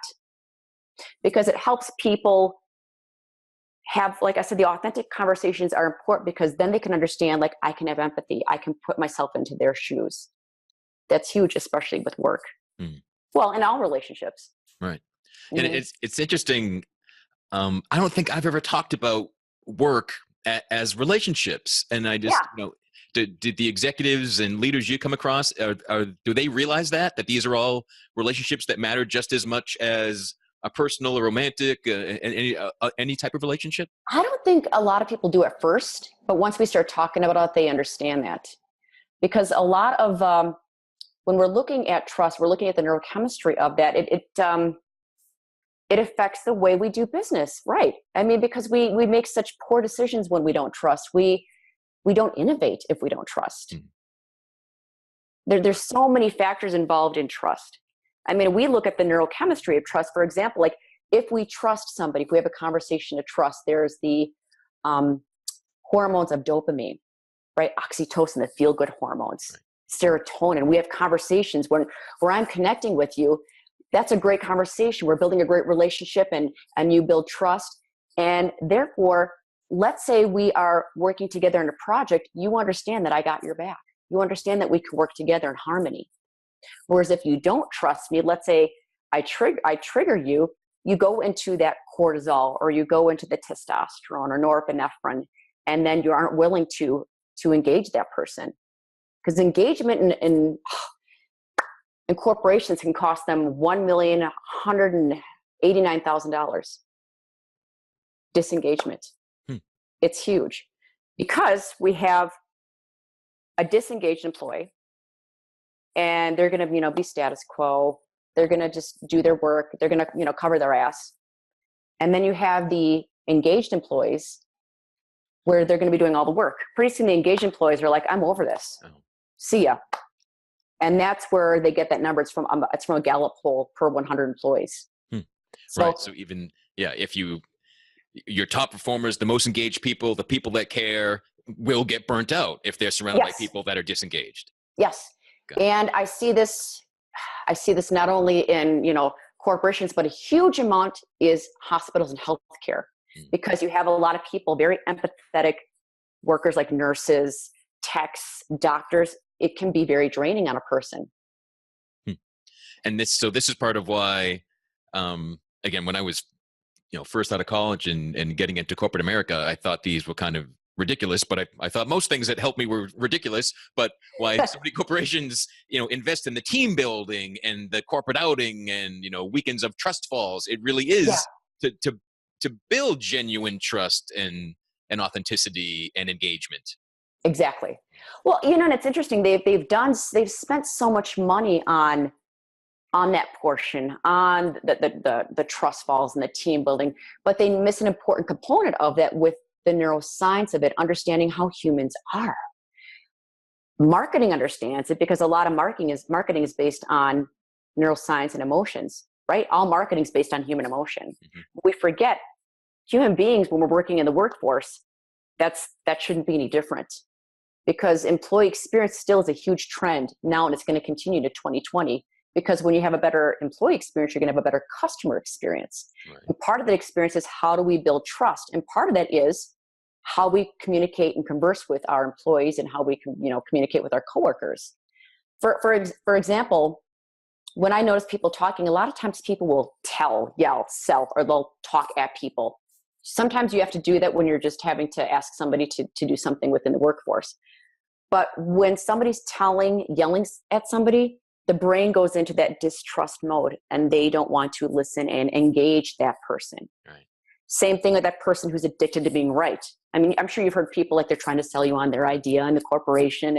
Because it helps people have, like I said, the authentic conversations are important because then they can understand, like, I can have empathy. I can put myself into their shoes. That's huge, especially with work. Well, in all relationships. Right. And it's interesting. I don't think I've ever talked about work as relationships. And I just, did the executives and leaders you come across, do they realize that these are all relationships that matter just as much as a personal or romantic, any type of relationship? I don't think a lot of people do at first, but once we start talking about it, they understand that. Because a lot of, when we're looking at trust, we're looking at the neurochemistry of that. It affects the way we do business, right? I mean, because we make such poor decisions when we don't trust. We don't innovate if we don't trust. There's so many factors involved in trust. I mean, we look at the neurochemistry of trust, for example, like if we trust somebody, if we have a conversation to trust, there's the hormones of dopamine, right? Oxytocin, the feel-good hormones, serotonin. We have conversations where I'm connecting with you. That's a great conversation. We're building a great relationship and you build trust. And therefore, let's say we are working together in a project. You understand that I got your back. You understand that we can work together in harmony. Whereas if you don't trust me, let's say I trigger you, you go into that cortisol or you go into the testosterone or norepinephrine, and then you aren't willing to engage that person. Because engagement in corporations can cost them $1,189,000. Disengagement. It's huge because we have a disengaged employee and they're going to, be status quo. They're going to just do their work. They're going to, cover their ass. And then you have the engaged employees where they're going to be doing all the work. Pretty soon the engaged employees are like, I'm over this. See ya. And that's where they get that number. It's from a Gallup poll per 100 employees. Right. So even, if your top performers, the most engaged people, the people that care will get burnt out if they're surrounded by people that are disengaged. Yes. And I see this not only in, corporations, but a huge amount is hospitals and healthcare, because you have a lot of people, very empathetic workers like nurses, techs, doctors. It can be very draining on a person. And this is part of why, again, when I was, first out of college and getting into corporate America, I thought these were kind of ridiculous, but I thought most things that helped me were ridiculous. But why so many corporations, invest in the team building and the corporate outing and, weekends of trust falls. It really is to build genuine trust and authenticity and engagement. Exactly. Well, and it's interesting. They've spent so much money on that portion, on the trust falls and the team building, but they miss an important component of that with the neuroscience of it, understanding how humans are. Marketing understands it because a lot of marketing is based on neuroscience and emotions, right? All marketing is based on human emotion. We forget human beings, when we're working in the workforce, that shouldn't be any different, because employee experience still is a huge trend now, and it's going to continue to 2020, because when you have a better employee experience, you're going to have a better customer experience. Right. And part of that experience is, how do we build trust? And part of that is how we communicate and converse with our employees, and how we can, communicate with our coworkers. For example, when I notice people talking, a lot of times people will yell, self, or they'll talk at people. Sometimes you have to do that when you're just having to ask somebody to do something within the workforce. But when somebody's yelling at somebody, the brain goes into that distrust mode, and they don't want to listen and engage that person. Right. Same thing with that person who's addicted to being right. I mean, I'm sure you've heard people, like, they're trying to sell you on their idea in the corporation,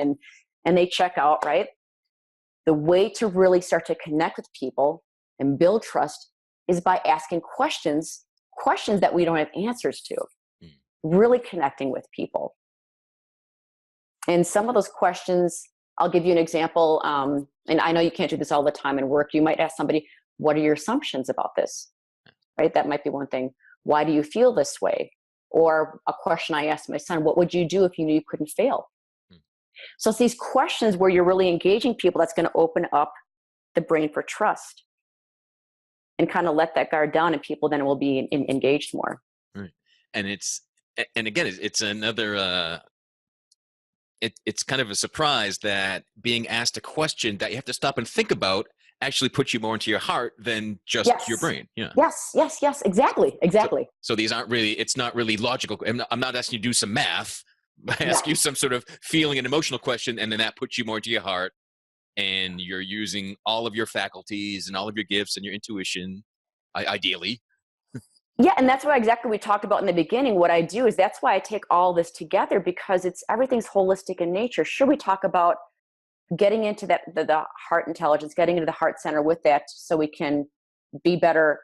and they check out, right? The way to really start to connect with people and build trust is by asking questions that we don't have answers to. Really connecting with people. And some of those questions, I'll give you an example. And I know you can't do this all the time in work. You might ask somebody, what are your assumptions about this? Right? That might be one thing. Why do you feel this way? Or a question I asked my son, what would you do if you knew you couldn't fail? So it's these questions where you're really engaging people, that's going to open up the brain for trust, and kind of let that guard down, and people then will be engaged more. Right. And again, it's another, it's kind of a surprise that being asked a question that you have to stop and think about actually puts you more into your heart than just your brain. Yeah. Yes. Exactly. So these aren't really, it's not really logical. I'm not asking you to do some math. I ask you some sort of feeling and emotional question, and then that puts you more into your heart, and you're using all of your faculties and all of your gifts and your intuition, ideally. Yeah, and that's what exactly we talked about in the beginning. What I do is, that's why I take all this together, because everything's holistic in nature. Sure, we talk about getting into the heart intelligence, getting into the heart center with that, so we can be better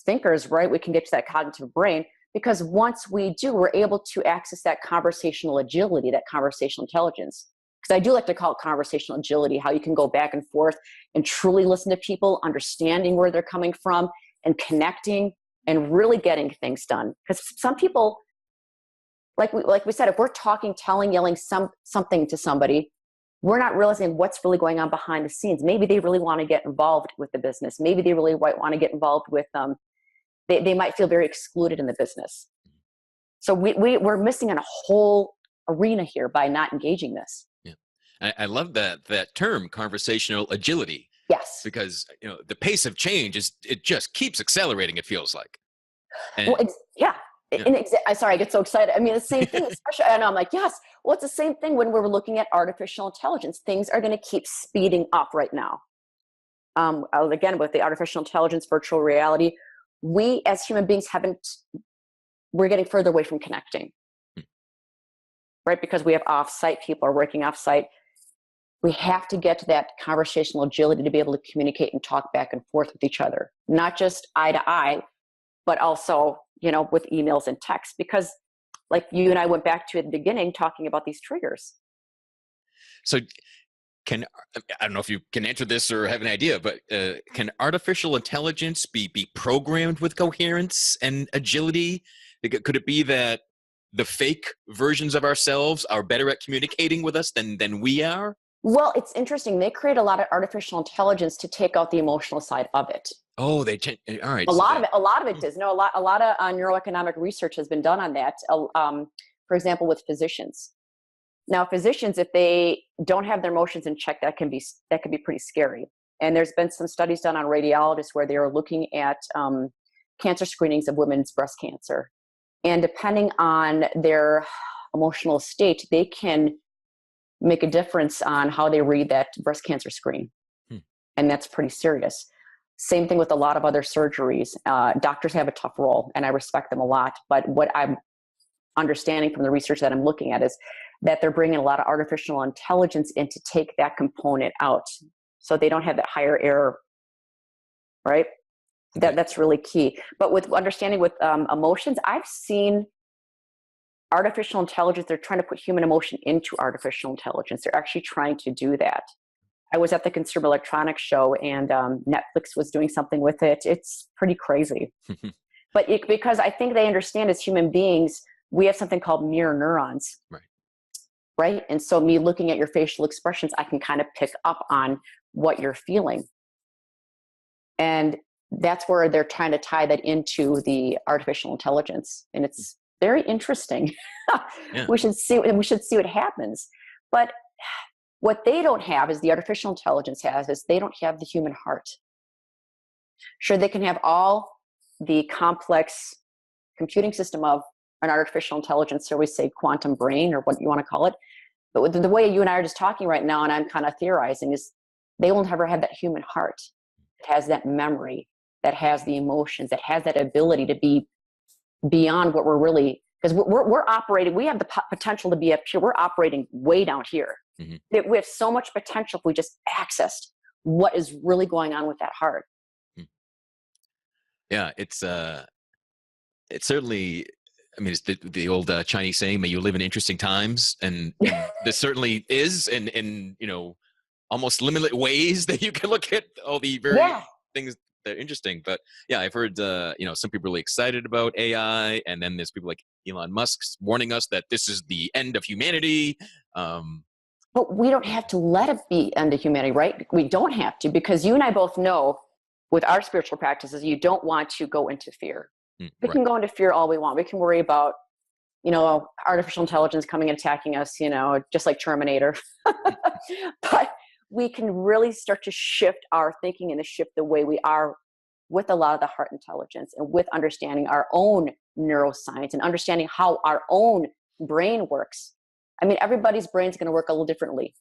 thinkers, right? We can get to that cognitive brain. Because once we do, we're able to access that conversational agility, that conversational intelligence. Because I do like to call it conversational agility, how you can go back and forth and truly listen to people, understanding where they're coming from, and connecting, and really getting things done. Because some people, like we said, if we're talking, telling, yelling something to somebody, we're not realizing what's really going on behind the scenes. Maybe they really want to get involved with the business. Maybe they really want to get involved with they might feel very excluded in the business. So we're missing on a whole arena here by not engaging this. Yeah. I love that term, conversational agility. Yes. Because the pace of change it just keeps accelerating, it feels like. And, well, yeah. Sorry, I get so excited. I mean, the same thing, especially, I know, I'm like, yes. Well, it's the same thing when we're looking at artificial intelligence. Things are going to keep speeding up right now. Again, with the artificial intelligence, virtual reality, we as human beings we're getting further away from connecting, right? Because we have off-site, people are working off-site. We have to get to that conversational agility to be able to communicate and talk back and forth with each other, not just eye to eye, but also, with emails and text. Because like you and I went back to at the beginning, talking about these triggers. So I don't know if you can answer this or have an idea, but can artificial intelligence be programmed with coherence and agility? Could it be that the fake versions of ourselves are better at communicating with us than we are? Well, it's interesting. They create a lot of artificial intelligence to take out the emotional side of it. Oh, all right. A lot of it does. No, a lot of neuroeconomic research has been done on that. For example, with physicians. Now, physicians, if they don't have their emotions in check, that can be pretty scary. And there's been some studies done on radiologists where they are looking at cancer screenings of women's breast cancer. And depending on their emotional state, they can make a difference on how they read that breast cancer screen. And that's pretty serious. Same thing with a lot of other surgeries. Doctors have a tough role, and I respect them a lot. But what I'm understanding from the research that I'm looking at is that they're bringing a lot of artificial intelligence in to take that component out, so they don't have that higher error, right? That's really key. But with understanding with emotions, I've seen artificial intelligence, they're trying to put human emotion into artificial intelligence. They're actually trying to do that. I was at the Consumer Electronics Show, and Netflix was doing something with it. It's pretty crazy. But because I think they understand as human beings, we have something called mirror neurons. Right. Right. And so me looking at your facial expressions, I can kind of pick up on what you're feeling. And that's where they're trying to tie that into the artificial intelligence. And it's very interesting. Yeah. We should see what happens. But what they don't have is the artificial intelligence has is they don't have the human heart. Sure, they can have all the complex computing system of an artificial intelligence, or we say quantum brain or what you want to call it. But with the way you and I are just talking right now, and I'm kind of theorizing, is they will never have that human heart. It has that memory, that has the emotions, that has that ability to be beyond what we're really, because we're operating, we have the potential to be up here. We're operating way down here. Mm-hmm. We have so much potential if we just accessed what is really going on with that heart. Yeah, it's certainly, I mean, it's the old Chinese saying, may you live in interesting times. And this certainly is in, almost limited ways that you can look at all the very things that are interesting. But yeah, I've heard, some people really excited about AI. And then there's people like Elon Musk warning us that this is the end of humanity. But we don't have to let it be end of humanity, right? We don't have to, because you and I both know with our spiritual practices, you don't want to go into fear. We can go into fear all we want. We can worry about, artificial intelligence coming and attacking us, just like Terminator. But we can really start to shift our thinking and to shift the way we are with a lot of the heart intelligence and with understanding our own neuroscience and understanding how our own brain works. I mean, everybody's brain's going to work a little differently.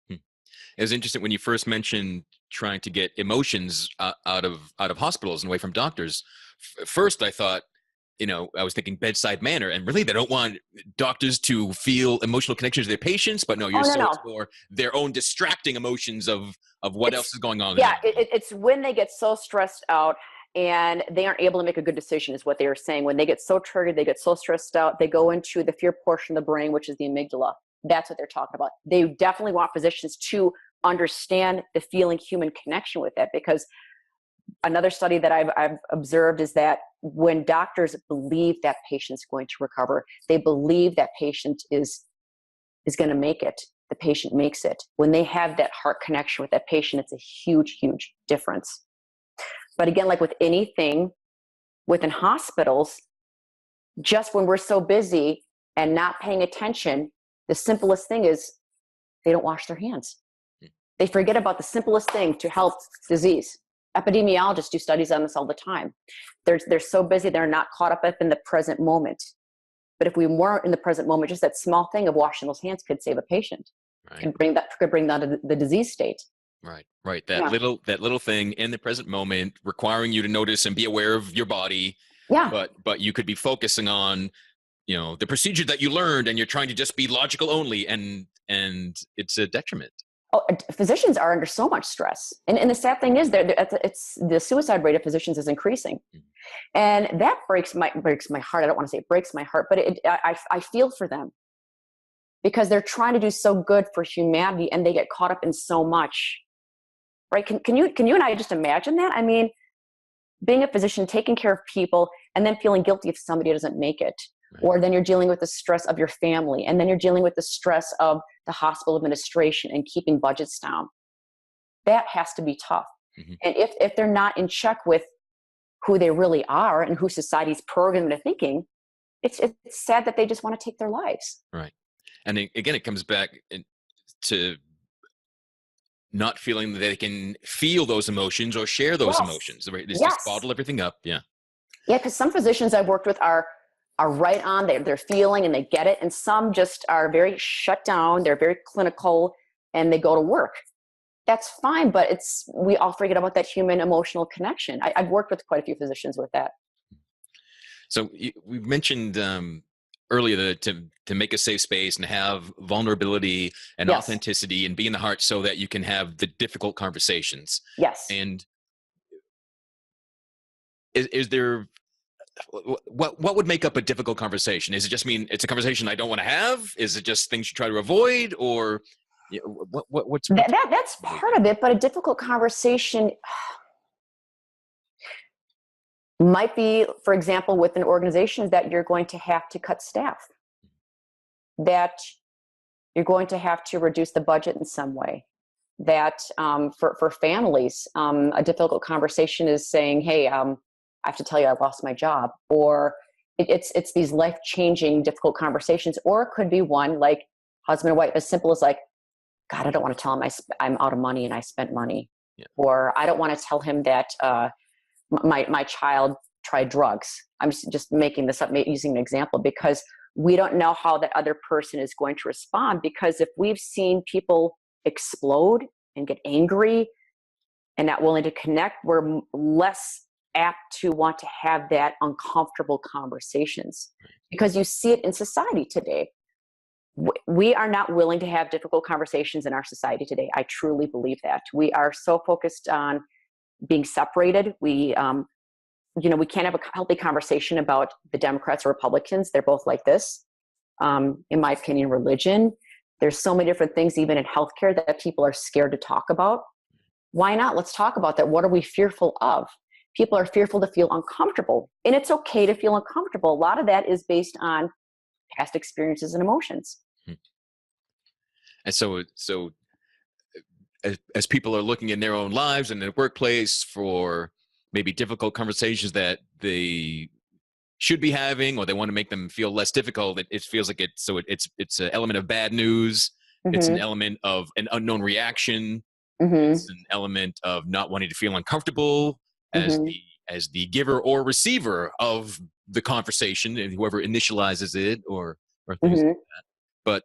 It was interesting when you first mentioned trying to get emotions out of hospitals and away from doctors. First, I thought, I was thinking bedside manner, and really they don't want doctors to feel emotional connections to their patients. But no, it's for their own distracting emotions of what else is going on. Yeah, it's when they get so stressed out and they aren't able to make a good decision, is what they were saying. When they get so triggered, they get so stressed out, they go into the fear portion of the brain, which is the amygdala. That's what they're talking about. They definitely want physicians to understand the feeling human connection with that, because another study that I've observed is that when doctors believe that patient's going to recover, they believe that patient is going to make it, the patient makes it. When they have that heart connection with that patient, it's a huge, huge difference. But again, like with anything within hospitals, just when we're so busy and not paying attention, the simplest thing is they don't wash their hands. They forget about the simplest thing to help disease. Epidemiologists do studies on this all the time. They're so busy, they're not caught up in the present moment. But if we weren't in the present moment, just that small thing of washing those hands could save a patient. Right. Could bring down to the disease state. Right. That little thing in the present moment, requiring you to notice and be aware of your body. Yeah. But you could be focusing on, the procedure that you learned, and you're trying to just be logical only, and it's a detriment. Oh, physicians are under so much stress. And the sad thing is it's the suicide rate of physicians is increasing. And that breaks my heart. I don't want to say it breaks my heart, but I feel for them, because they're trying to do so good for humanity and they get caught up in so much, right? Can you and I just imagine that? I mean, being a physician, taking care of people, and then feeling guilty if somebody doesn't make it. Right. Or then you're dealing with the stress of your family, and then you're dealing with the stress of the hospital administration and keeping budgets down. That has to be tough. Mm-hmm. And if they're not in check with who they really are and who society's programmed into thinking, it's sad that they just want to take their lives. Right. And again, it comes back to not feeling that they can feel those emotions or share those emotions. They just bottle everything up. Yeah. Yeah, because some physicians I've worked with are right on, they're feeling and they get it. And some just are very shut down. They're very clinical and they go to work. That's fine, but we all forget about that human emotional connection. I've worked with quite a few physicians with that. So we've mentioned earlier to make a safe space and have vulnerability and authenticity and be in the heart so that you can have the difficult conversations. Yes. And is there, what would make up a difficult conversation? Is it just mean it's a conversation I don't want to have? Is it just things you try to avoid, or what's that's part of it? But a difficult conversation, Might be, for example, with an organization that you're going to have to cut staff, that you're going to have to reduce the budget in some way. That for families, a difficult conversation is saying, "Hey, I have to tell you I lost my job," or it's these life-changing, difficult conversations. Or it could be one like husband and wife, as simple as like, "God, I don't want to tell him I'm out of money and I spent money," Yeah. or "I don't want to tell him that my child tried drugs." I'm just making this up, using an example, because we don't know how that other person is going to respond. Because if we've seen people explode and get angry and not willing to connect, we're less apt to want to have that uncomfortable conversations, because you see it in society today. We are not willing to have difficult conversations in our society today. I truly believe that. We are so focused on being separated. We can't have a healthy conversation about the Democrats or Republicans. They're both like this. In my opinion, religion. There's so many different things, even in healthcare, that people are scared to talk about. Why not? Let's talk about that. What are we fearful of? People are fearful to feel uncomfortable. And it's okay to feel uncomfortable. A lot of that is based on past experiences and emotions. And so as people are looking in their own lives and their workplace for maybe difficult conversations that they should be having, or they want to make them feel less difficult, it feels like it's an element of bad news. Mm-hmm. It's an element of an unknown reaction. Mm-hmm. It's an element of not wanting to feel uncomfortable as mm-hmm. as the giver or receiver of the conversation, and whoever initializes it or things mm-hmm. like that. But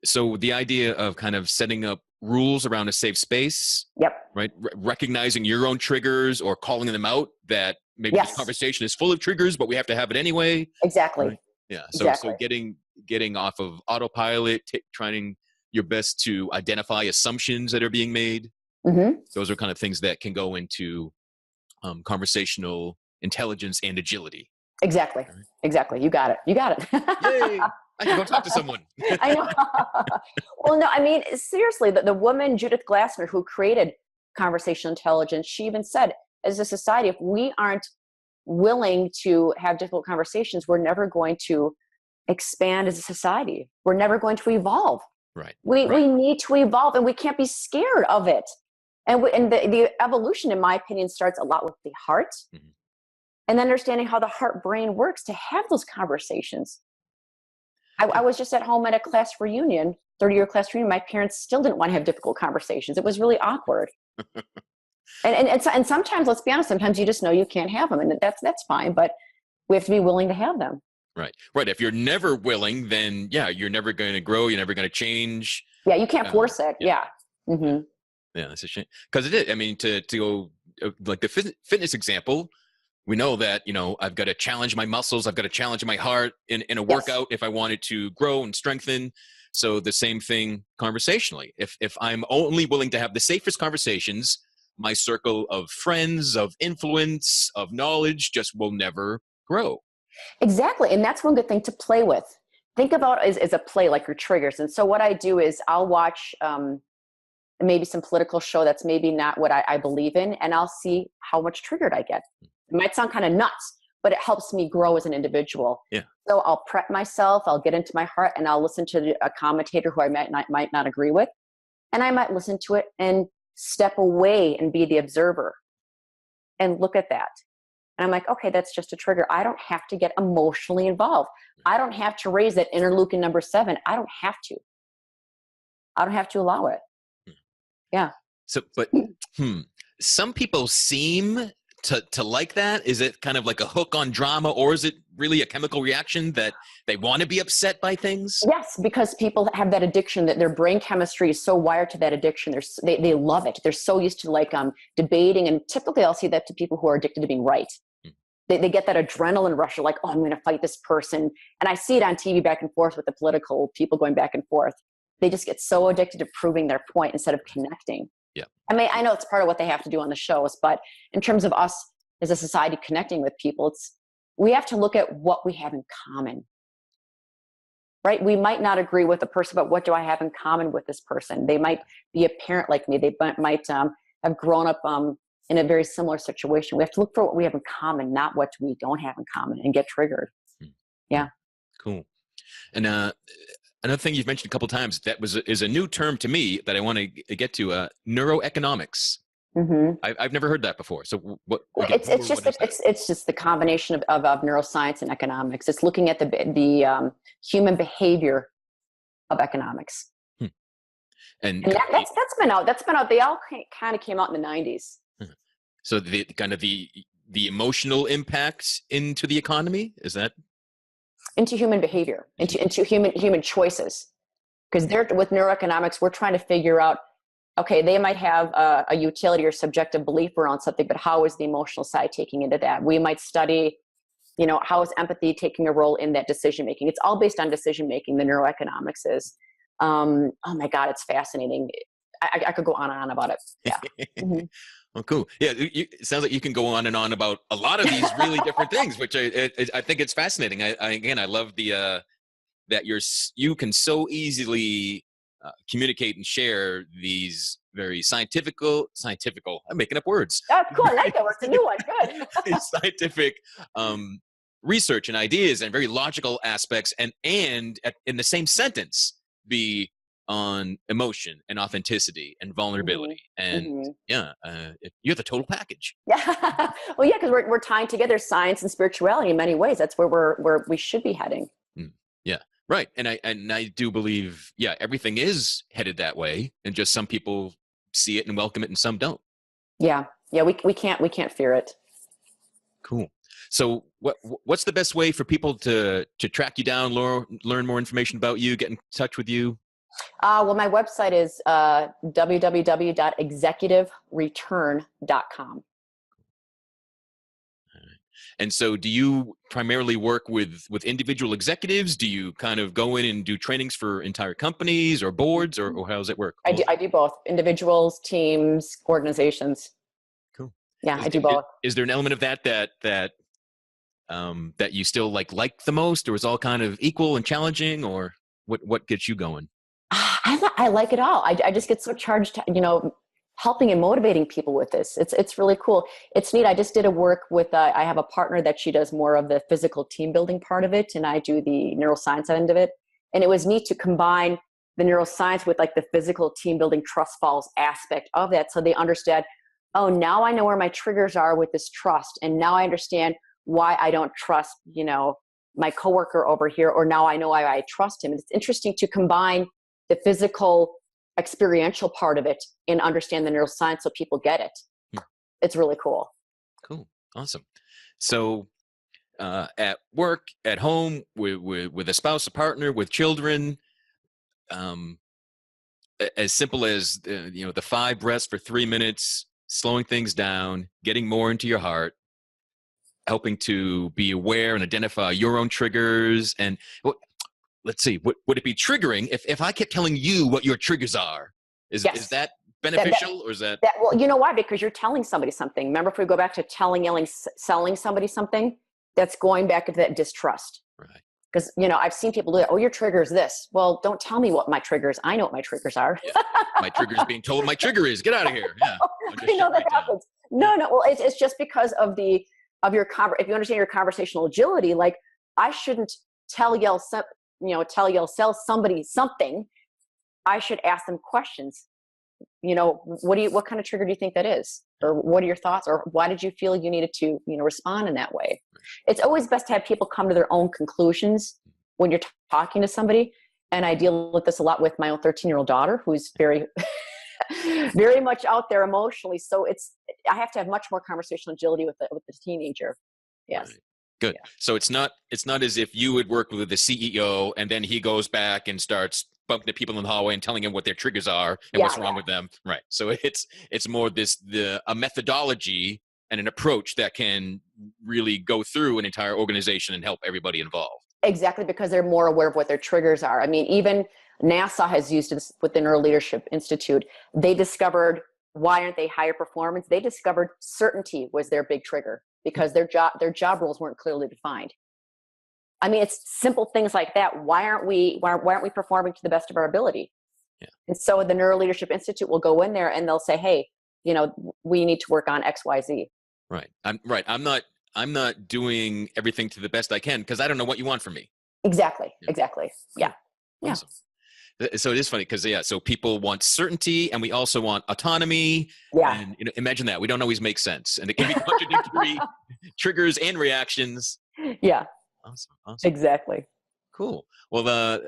so the idea of kind of setting up rules around a safe space, yep, right? Recognizing your own triggers or calling them out, that maybe yes. this conversation is full of triggers, but we have to have it anyway. Exactly. Right? Yeah. So getting off of autopilot, trying your best to identify assumptions that are being made. Mm-hmm. Those are kind of things that can go into conversational intelligence and agility. Exactly. Right? Exactly. You got it. Yay! I can go talk to someone. I know. Well, no, I mean, seriously, the woman, Judith Glassner, who created conversational intelligence, she even said, as a society, if we aren't willing to have difficult conversations, we're never going to expand as a society. We're never going to evolve. Right. We need to evolve, and we can't be scared of it. And the evolution, in my opinion, starts a lot with the heart, mm-hmm. and understanding how the heart-brain works to have those conversations. I was just at home at a class reunion, 30-year class reunion. My parents still didn't want to have difficult conversations. It was really awkward. and sometimes, let's be honest, sometimes you just know you can't have them, and that's fine, but we have to be willing to have them. Right. If you're never willing, then you're never going to grow. You're never going to change. Yeah, you can't force it. Yeah. Mm-hmm. Yeah, that's a shame. Because it is. I mean, to go like the fitness example, we know that, I've got to challenge my muscles. I've got to challenge my heart in a workout if I wanted to grow and strengthen. So the same thing conversationally. If I'm only willing to have the safest conversations, my circle of friends, of influence, of knowledge just will never grow. Exactly. And that's one good thing to play with. Think about it as a play, like your triggers. And so what I do is I'll watch maybe some political show that's maybe not what I believe in, and I'll see how much triggered I get. It might sound kind of nuts, but it helps me grow as an individual. Yeah. So I'll prep myself, I'll get into my heart, and I'll listen to a commentator who I might not agree with. And I might listen to it and step away and be the observer and look at that. And I'm like, okay, that's just a trigger. I don't have to get emotionally involved. I don't have to raise that interleukin number 7. I don't have to. I don't have to allow it. Yeah. So, but some people seem to like that. Is it kind of like a hook on drama, or is it really a chemical reaction that they want to be upset by things? Yes, because people have that addiction, that their brain chemistry is so wired to that addiction. They love it. They're so used to debating, and typically I'll see that to people who are addicted to being right. They get that adrenaline rush of I'm going to fight this person. And I see it on TV back and forth with the political people going back and forth. They just get so addicted to proving their point instead of connecting. Yeah. I mean, I know it's part of what they have to do on the shows, but in terms of us as a society connecting with people, we have to look at what we have in common, right? We might not agree with a person, but what do I have in common with this person? They might be a parent like me. They might have grown up in a very similar situation. We have to look for what we have in common, not what we don't have in common, and get triggered. Yeah. Cool. And another thing you've mentioned a couple of times that is a new term to me that I want to get to, neuroeconomics. Mm-hmm. I've never heard that before. So what? It's just the combination of neuroscience and economics. It's looking at the human behavior of economics. And that's been out. That's been out. They all kind of came out in the 90s. So the kind of the emotional impact into the economy, is that? Into human behavior, into human choices. Because with neuroeconomics, we're trying to figure out, okay, they might have a utility or subjective belief around something, but how is the emotional side taking into that? We might study, how is empathy taking a role in that decision making? It's all based on decision making. The neuroeconomics is. Oh my God, it's fascinating. I could go on and on about it. Yeah. Mm-hmm. Oh, cool. Yeah, it sounds like you can go on and on about a lot of these really different things, which I think it's fascinating. I love the that you can so easily communicate and share these very scientifical. I'm making up words. Oh, cool. I like that word. It's a new one. Good. Scientific research and ideas and very logical aspects, and in the same sentence be on emotion and authenticity and vulnerability. Mm-hmm. And you're the total package. Yeah. Well, yeah, because we're tying together science and spirituality in many ways. That's where we should be heading. Yeah. Right. And I do believe, everything is headed that way. And just some people see it and welcome it and some don't. Yeah. Yeah. We can't fear it. Cool. So what's the best way for people to track you down, learn more information about you, get in touch with you? Well, my website is www.executivereturn.com. And so do you primarily work with individual executives? Do you kind of go in and do trainings for entire companies or boards, or how does it work? I do both. Individuals, teams, organizations. Cool. Yeah, I do both. Is there an element of that you still like the most, or is all kind of equal and challenging, or what gets you going? I like it all. I just get so charged, helping and motivating people with this. It's really cool. It's neat. I just did a work with, I have a partner that she does more of the physical team building part of it, and I do the neuroscience end of it. And it was neat to combine the neuroscience with like the physical team building trust falls aspect of that. So they understand, oh, now I know where my triggers are with this trust. And now I understand why I don't trust, my coworker over here, or now I know why I trust him. And it's interesting to combine the physical experiential part of it and understand the neuroscience so people get it. It's really cool. Cool. Awesome. So at work, at home, with a spouse, a partner, with children, as simple as the 5 breaths for 3 minutes, slowing things down, getting more into your heart, helping to be aware and identify your own triggers. And let's see, would it be triggering if I kept telling you what your triggers are? Is that beneficial, or is that? Well, you know why? Because you're telling somebody something. Remember, if we go back to selling somebody something, that's going back into that distrust. Right. Because, I've seen people do that. Oh, your trigger is this. Well, don't tell me what my trigger is. I know what my triggers are. Yeah. My trigger is being told my trigger is. Get out of here. Yeah. I know that happens. No. Well, it's just because of your if you understand your conversational agility, like I shouldn't sell somebody something. I should ask them questions. What kind of trigger do you think that is? Or what are your thoughts? Or why did you feel you needed to, respond in that way? It's always best to have people come to their own conclusions when you're talking to somebody. And I deal with this a lot with my own 13-year-old daughter, who's very, very much out there emotionally. So I have to have much more conversational agility with the teenager. Yes. Right. Good. Yeah. So it's not as if you would work with the CEO and then he goes back and starts bumping to people in the hallway and telling them what their triggers are and what's wrong with them. Right. So it's more a methodology and an approach that can really go through an entire organization and help everybody involved. Exactly, because they're more aware of what their triggers are. I mean, even NASA has used this with the Neuro Leadership Institute. They discovered, why aren't they higher performance? They discovered certainty was their big trigger because their job roles weren't clearly defined. I mean, it's simple things like that. Why aren't we performing to the best of our ability? Yeah. And so the Neuro Leadership Institute will go in there and they'll say, hey, we need to work on XYZ. Right. I'm not doing everything to the best I can because I don't know what you want from me. Exactly. Exactly. Yeah. Yeah. Awesome. So it is funny because so people want certainty and we also want autonomy. Yeah. And imagine that we don't always make sense, and it can be contradictory triggers and reactions. Yeah. Awesome. Exactly. Cool. Well,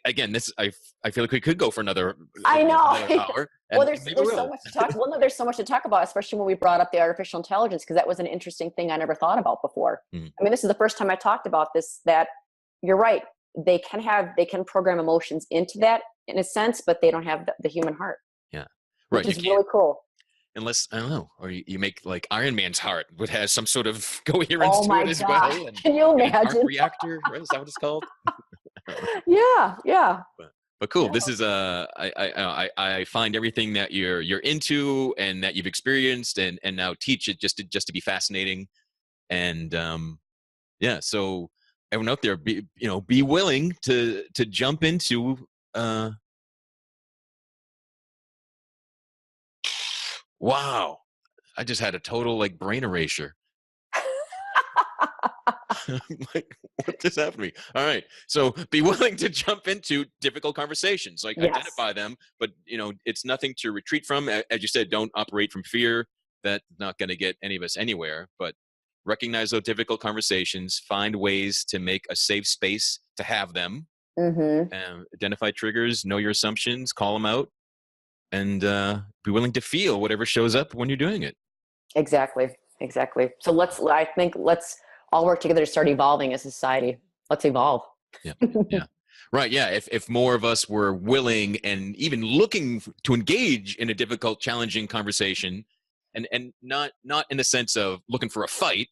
again, I feel like we could go for another. I know. Another hour. Well, there's so much to talk. Well, no, there's so much to talk about, especially when we brought up the artificial intelligence, because that was an interesting thing I never thought about before. Mm-hmm. I mean, this is the first time I talked about this. That you're right. They can program emotions into that in a sense, but they don't have the human heart. Yeah. Right. Which is really cool. Unless, I don't know, or you make like Iron Man's heart, which has some sort of coherence to it as God. well. And, can you imagine? Heart reactor, right? Is that what it's called? Yeah. But cool. Yeah. This is I find everything that you're into and that you've experienced and now teach it just to be fascinating. And so everyone out there, be willing to jump into wow. I just had a total like brain erasure. Like, what just happened to me? All right. So be willing to jump into difficult conversations, like identify them, but it's nothing to retreat from. As you said, don't operate from fear. That's not going to get any of us anywhere, but recognize those difficult conversations, find ways to make a safe space to have them, identify triggers, know your assumptions, call them out, and be willing to feel whatever shows up when you're doing it. Exactly. So let's all work together to start evolving as a society. Let's evolve. Yeah. Right. Yeah. If more of us were willing and even looking to engage in a difficult, challenging conversation, and not in the sense of looking for a fight.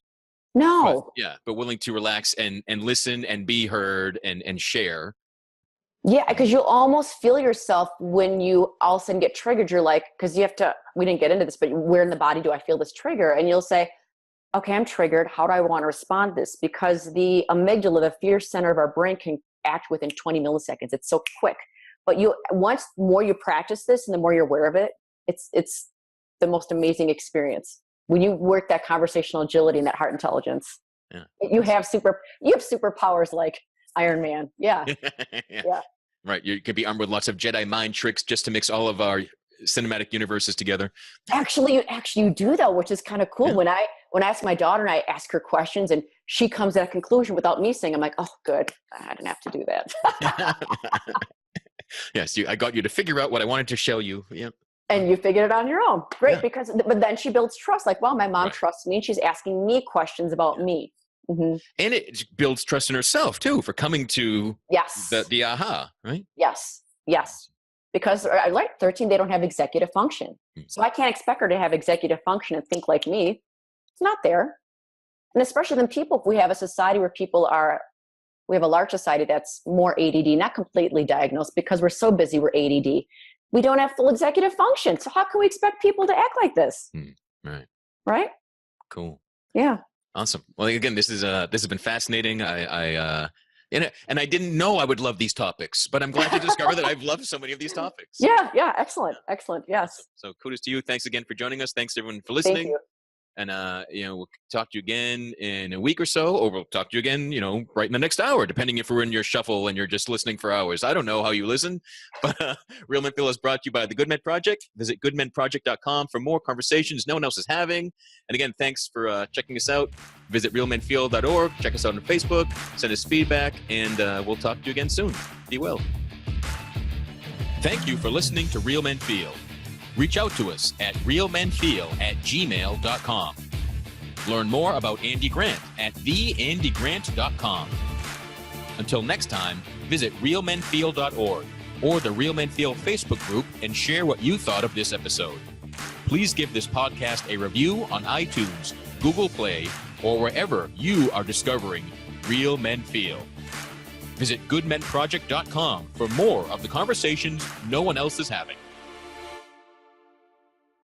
No. But willing to relax and listen and be heard and share. Yeah, because you almost feel yourself when you all of a sudden get triggered. You're like, because we didn't get into this, but where in the body do I feel this trigger? And you'll say, okay, I'm triggered. How do I want to respond to this? Because the amygdala, the fear center of our brain, can act within 20 milliseconds. It's so quick. But once more you practice this and the more you're aware of it, it's the most amazing experience. When you work that conversational agility and that heart intelligence, you have superpowers like Iron Man. Yeah. Yeah. Right. You could be armed with lots of Jedi mind tricks just to mix all of our cinematic universes together. Actually you do though, which is kind of cool. Yeah. When I ask my daughter and I ask her questions and she comes at a conclusion without me saying, I'm like, oh, good. I didn't have to do that. Yes. I got you to figure out what I wanted to show you. Yep. And you figured it on your own. Great. Yeah. But then she builds trust. Like, well, my mom trusts me and she's asking me questions about me. Mm-hmm. And it builds trust in herself too, for coming to the aha, right? Yes. Because 13, they don't have executive function. So I can't expect her to have executive function and think like me. It's not there. And especially then people, if we have a society where we have a large society that's more ADD, not completely diagnosed because we're so busy, we're ADD. We don't have full executive function. So how can we expect people to act like this? Right? Cool. Yeah. Awesome. Well, again, this has been fascinating. And I didn't know I would love these topics, but I'm glad to discover that I've loved so many of these topics. Yeah. Excellent. Yes. So kudos to you. Thanks again for joining us. Thanks everyone for listening. Thank you. And we'll talk to you again in a week or so, or we'll talk to you again, right in the next hour, depending if we're in your shuffle and you're just listening for hours. I don't know how you listen, but Real Men Feel is brought to you by the Good Men Project. Visit goodmenproject.com for more conversations no one else is having. And again, thanks for checking us out. Visit realmenfeel.org. Check us out on Facebook. Send us feedback, and we'll talk to you again soon. Be well. Thank you for listening to Real Men Feel. Reach out to us at realmenfeel@gmail.com. Learn more about Andy Grant at theandygrant.com. Until next time, visit realmenfeel.org or the Real Men Feel Facebook group and share what you thought of this episode. Please give this podcast a review on iTunes, Google Play, or wherever you are discovering Real Men Feel. Visit goodmenproject.com for more of the conversations no one else is having.